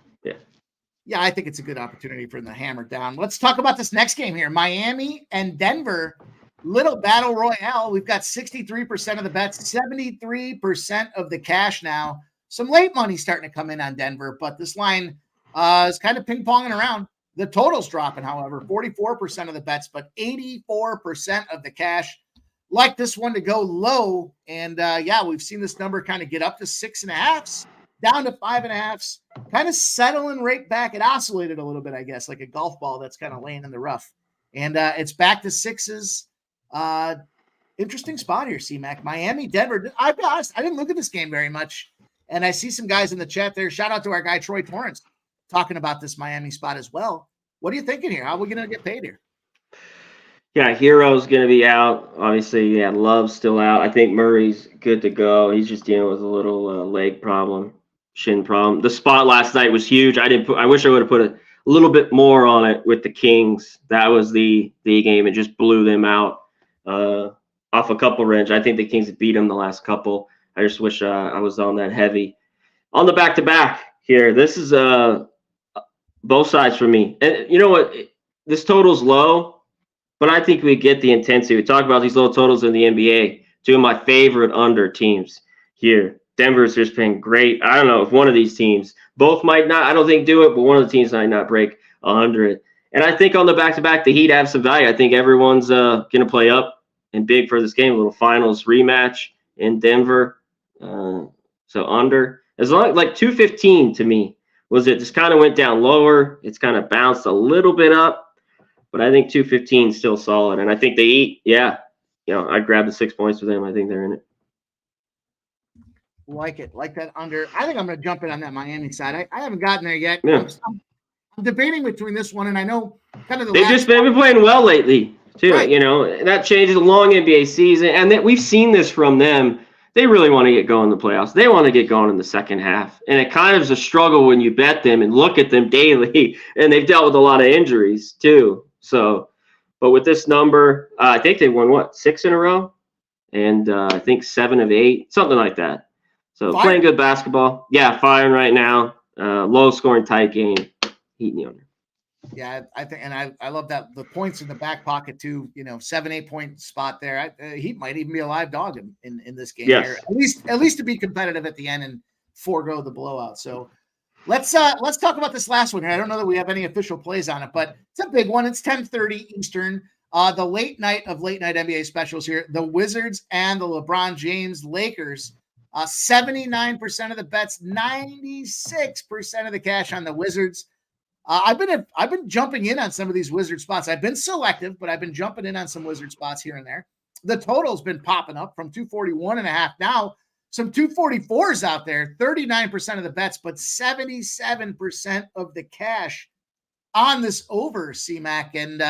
Speaker 3: Yeah, I think it's a good opportunity for them to hammer down. Let's talk about this next game here. Miami and Denver, little battle royale. We've got 63% of the bets, 73% of the cash now. Some late money starting to come in on Denver, but this line is kind of ping-ponging around. The total's dropping, however, 44% of the bets, but 84% of the cash. Like this one to go low, and we've seen this number kind of get up to 6.5s, down to 5.5s, kind of settling right back. It oscillated a little bit, I guess, like a golf ball that's kind of laying in the rough. And it's back to 6s. Interesting spot here, C-Mac. Miami, Denver. I'll be honest, I didn't look at this game very much. And I see some guys in the chat there. Shout out to our guy, Troy Torrance, talking about this Miami spot as well. What are you thinking here? How are we going to get paid here?
Speaker 4: Yeah, Hero's going to be out. Obviously, Love's still out. I think Murray's good to go. He's just dealing with a little leg problem, shin problem. The spot last night was huge. I wish I would have put a little bit more on it with the Kings. That was the game. It just blew them out off a couple range. I think the Kings beat them the last couple. I just wish I was on that heavy. On the back-to-back here, this is both sides for me. And you know what? This total's low. But I think we get the intensity. We talk about these low totals in the NBA. Two of my favorite under teams here. Denver's just been great. I don't know if one of these teams, both might not, I don't think do it, but one of the teams might not break 100. And I think on the back-to-back, the Heat have some value. I think everyone's going to play up and big for this game. A little finals rematch in Denver. So under. As long like 215 to me was it just kind of went down lower. It's kind of bounced a little bit up. But I think 215 is still solid. And I think they eat, I'd grab the 6 points for them. I think they're in it.
Speaker 3: Like it. Like that under. I think I'm going to jump in on that Miami side. I haven't gotten there yet.
Speaker 4: Yeah.
Speaker 3: I'm debating between this one, and I know kind of the
Speaker 4: They've been playing well lately, too. Right. That changes a long NBA season. And that we've seen this from them. They really want to get going in the playoffs. They want to get going in the second half. And it kind of is a struggle when you bet them and look at them daily. And they've dealt with a lot of injuries, too. So, but with this number, I think they won, 6 in a row? And I think 7 of 8, something like that. So playing good basketball. Yeah, firing right now. Low-scoring tight game. Heat in the under.
Speaker 3: Yeah, I think, and I love that the points in the back pocket too. 7-8 point spot there. Heat might even be a live dog in this game.
Speaker 4: Yes.
Speaker 3: Here. At least to be competitive at the end and forego the blowout. So let's talk about this last one here. I don't know that we have any official plays on it, but it's a big one. It's 10:30 Eastern. The late night NBA specials here. The Wizards and the LeBron James Lakers. 79% of the bets, 96% of the cash on the Wizards. I've been jumping in on some of these Wizard spots. I've been selective, but I've been jumping in on some Wizard spots here and there. The total's been popping up from 241.5 now. Some 244s out there, 39% of the bets, but 77% of the cash on this over, C-Mac. And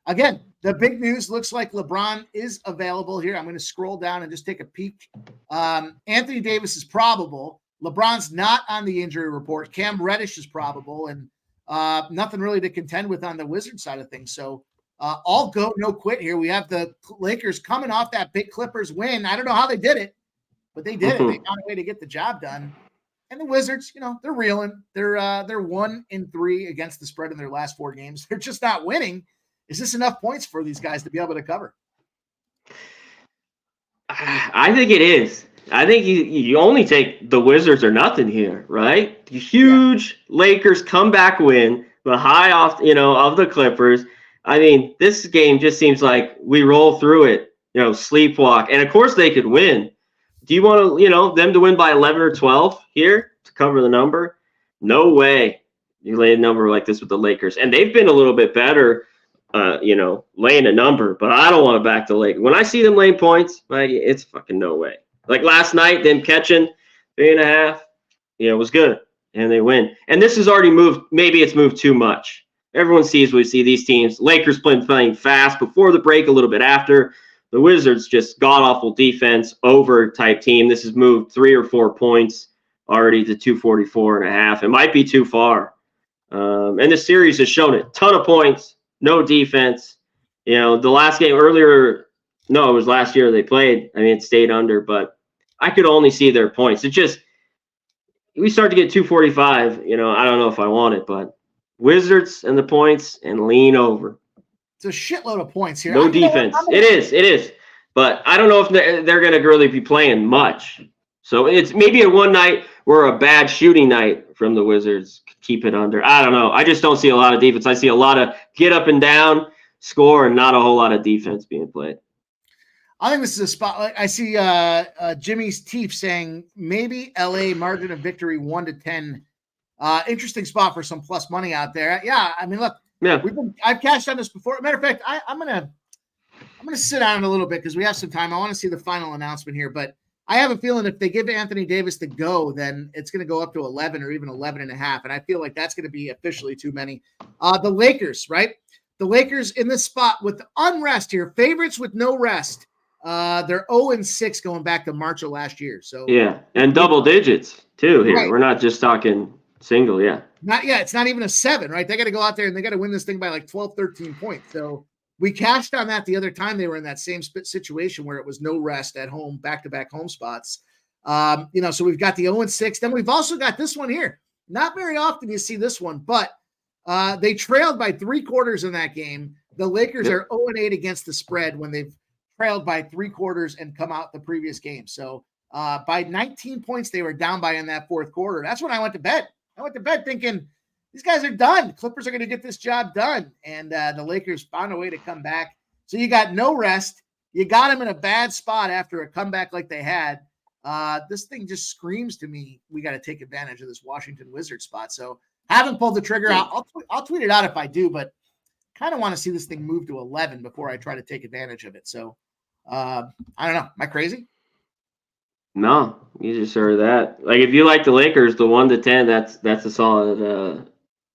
Speaker 3: again, the big news looks like LeBron is available here. I'm going to scroll down and just take a peek. Anthony Davis is probable. LeBron's not on the injury report. Cam Reddish is probable, and nothing really to contend with on the Wizard side of things. So all go, no quit here. We have the Lakers coming off that big Clippers win. I don't know how they did it, but they did it. They found a way to get the job done. And the Wizards, they're reeling. They're 1-3 against the spread in their last 4 games. They're just not winning. Is this enough points for these guys to be able to cover?
Speaker 4: I think it is. I think you only take the Wizards or nothing here, right? The huge Lakers comeback win, the high off, of the Clippers. I mean, this game just seems like we roll through it, sleepwalk. And of course they could win. Do you want to, them to win by 11 or 12 here to cover the number? No way. You lay a number like this with the Lakers. And they've been a little bit better, laying a number, but I don't want to back the Lakers. When I see them laying points, it's fucking no way. Like last night, them catching 3.5, it was good, and they win. And this has already moved. Maybe it's moved too much. Everyone sees we see these teams. Lakers playing fast before the break, a little bit after. The Wizards just god-awful defense, over type team. This has moved 3 or 4 points. already to 244.5. It might be too far. And the series has shown it. Ton of points, no defense. You know, the last game earlier, no, it was last year they played. I mean, it stayed under, but I could only see their points. It just, we start to get 245, you know, I don't know if I want it, but Wizards and the points and lean over.
Speaker 3: It's a shitload of points here.
Speaker 4: No defense. It is. But I don't know if they're going to really be playing much. So it's maybe a one night or a bad shooting night from the Wizards. Keep it under. I don't know. I just don't see a lot of defense. I see a lot of get up and down, score, and not a whole lot of defense being played.
Speaker 3: I think this is a spot. I see Jimmy's Teef saying maybe LA margin of victory 1-10. Interesting spot for some plus money out there. Yeah, I mean, look, I've cashed on this before. Matter of fact, I'm gonna sit down a little bit because we have some time. I want to see the final announcement here, but I have a feeling if they give Anthony Davis the go, then it's going to go up to 11 or even 11.5, and I feel like that's going to be officially too many. The Lakers, right? The Lakers in this spot with unrest here, favorites with no rest. They're 0-6 going back to March of last year. So
Speaker 4: yeah, and double digits too here.
Speaker 3: Right.
Speaker 4: We're not just talking single, yeah.
Speaker 3: It's not even a 7, right? They got to go out there and they got to win this thing by like 12, 13 points. So we cashed on that the other time they were in that same situation where it was no rest at home, back-to-back home spots. So we've got the 0-6. Then we've also got this one here. Not very often you see this one, but they trailed by 3 quarters in that game. The Lakers are 0-8 against the spread when they've trailed by 3 quarters and come out the previous game. So by 19 points, they were down by in that fourth quarter. That's when I went to bed. I went to bed thinking these guys are done. Clippers are going to get this job done. And the Lakers found a way to come back. So you got no rest. You got them in a bad spot after a comeback like they had. This thing just screams to me, we got to take advantage of this Washington Wizards spot. So haven't pulled the trigger. I'll tweet it out if I do, but kind of want to see this thing move to 11 before I try to take advantage of it. So I don't know. Am I crazy?
Speaker 4: No, you just heard that. Like if you like the Lakers, the 1-10, that's a solid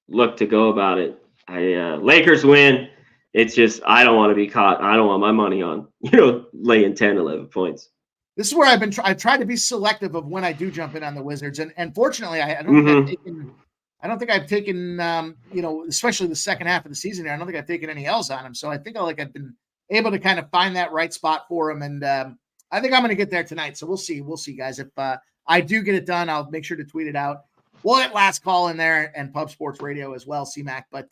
Speaker 4: look to go about it. Lakers win. It's just I don't want to be caught. I don't want my money on laying 10, 11 points.
Speaker 3: This is where I've tried to be selective of when I do jump in on the Wizards, and fortunately, I don't think I've taken especially the second half of the season here. I don't think I've taken any L's on them, so I think I've been able to kind of find that right spot for them, and I think I'm going to get there tonight. So we'll see, guys. If I do get it done, I'll make sure to tweet it out. We'll get last call in there and Pub Sports Radio as well, CMAC. But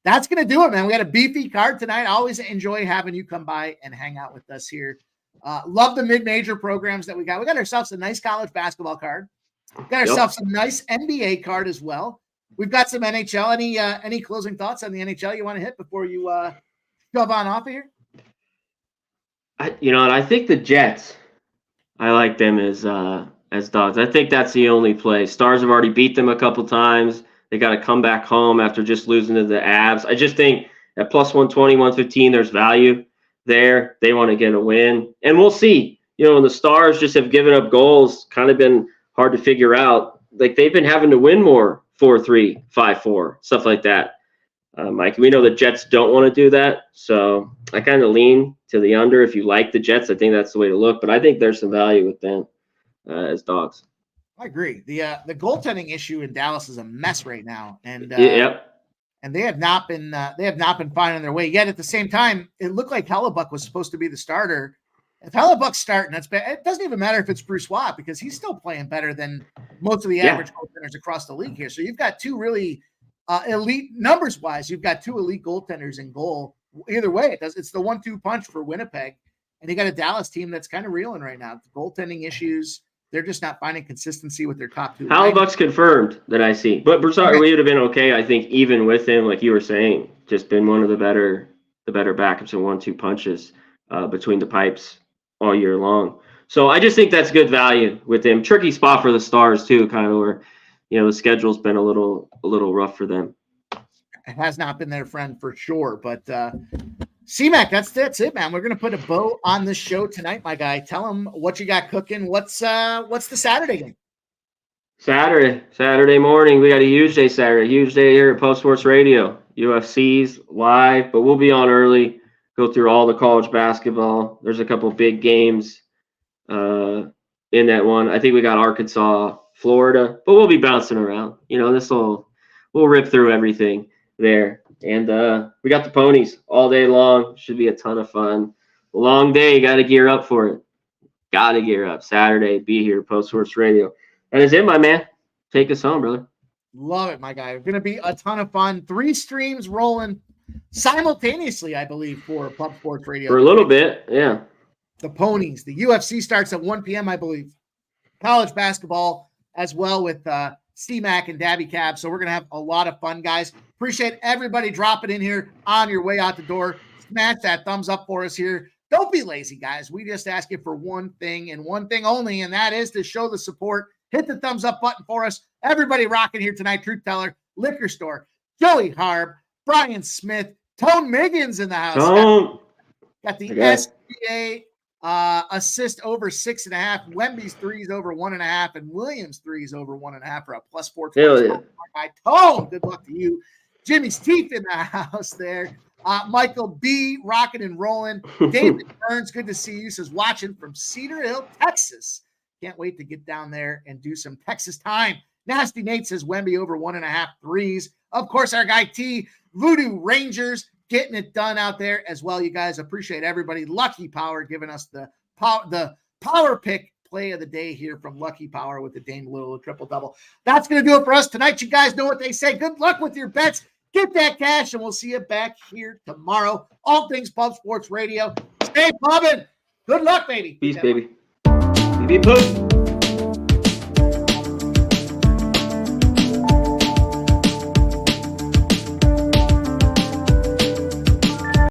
Speaker 3: that's going to do it, man. We got a beefy card tonight. I always enjoy having you come by and hang out with us here. Love the mid-major programs that we got. We got ourselves a nice college basketball card. We got ourselves a nice NBA card as well. We've got some NHL. Any closing thoughts on the NHL you want to hit before you shove on off of here?
Speaker 4: I think the Jets, I like them as dogs. I think that's the only play. Stars have already beat them a couple times. They got to come back home after just losing to the Avs. I just think at plus 120, 115, there's value there. They want to get a win. And we'll see. The Stars just have given up goals, kind of been hard to figure out. Like they've been having to win more, 4-3, 5-4, stuff like that. Mike, we know the Jets don't want to do that, so I kind of lean to the under. If you like the Jets, I think that's the way to look, but I think there's some value with them as dogs.
Speaker 3: I agree. The goaltending issue in Dallas is a mess right now, and and they have not been finding their way yet. At the same time, it looked like Hellebuck was supposed to be the starter. If Hellebuck's starting, that's bad. It doesn't even matter if it's Bruce Watt because he's still playing better than most of the average goaltenders across the league here. So you've got two really elite numbers wise, you've got 2 elite goaltenders in goal. Either way, it's the 1-2 punch for Winnipeg, and you got a Dallas team that's kind of reeling right now. The goaltending issues, they're just not finding consistency with their top 2.
Speaker 4: Hellebuck's confirmed that I see, but Broussard, we would have been okay. I think even with him, like you were saying, just been one of the better backups and 1-2 punches between the pipes all year long. So I just think that's good value with him. Tricky spot for the Stars too, kind of where. The schedule's been a little rough for them.
Speaker 3: It has not been their friend for sure, but CMAC, that's it, man. We're gonna put a bow on this show tonight, my guy. Tell them what you got cooking. What's the Saturday game?
Speaker 4: Saturday morning. We got a huge day Saturday. Huge day here at Post Sports Radio. UFC's live, but we'll be on early. Go through all the college basketball. There's a couple big games in that one. I think we got Arkansas Florida, but we'll be bouncing around. We'll rip through everything there. And we got the ponies all day long. Should be a ton of fun. Long day. You got to gear up for it. Got to gear up. Saturday, be here, Post Sports Radio. That is it, my man. Take us home, brother.
Speaker 3: Love it, my guy. It's going to be a ton of fun. 3 streams rolling simultaneously, I believe, for Pub Sports Radio.
Speaker 4: For a little bit, yeah.
Speaker 3: The ponies. The UFC starts at 1 p.m., I believe. College basketball as well with C-Mac and Dabby Cab. So we're going to have a lot of fun, guys. Appreciate everybody dropping in here on your way out the door. Smash that thumbs up for us here. Don't be lazy, guys. We just ask you for one thing and one thing only, and that is to show the support. Hit the thumbs up button for us. Everybody rocking here tonight. Truth Teller, Liquor Store, Joey Harb, Brian Smith, Tone Miggins in the house. Got the SBA assist over 6.5, Wemby's threes over 1.5, and Williams threes over 1.5 for a plus 420.
Speaker 4: Hell yeah.
Speaker 3: Tone, good luck to you. Jimmy's teeth in the house there. Michael B. rocking and rolling. David Burns, good to see you. Says watching from Cedar Hill, Texas. Can't wait to get down there and do some Texas time. Nasty Nate says Wemby over 1.5 threes. Of course, our guy T, Voodoo Rangers, getting it done out there as well. You guys, appreciate everybody. Lucky Power giving us the power pick play of the day here from Lucky Power with the Dame Little triple-double. That's going to do it for us tonight. You guys know what they say. Good luck with your bets. Get that cash, and we'll see you back here tomorrow. All things Pub Sports Radio. Stay pubbing. Good luck, baby.
Speaker 4: Peace, baby. Be put.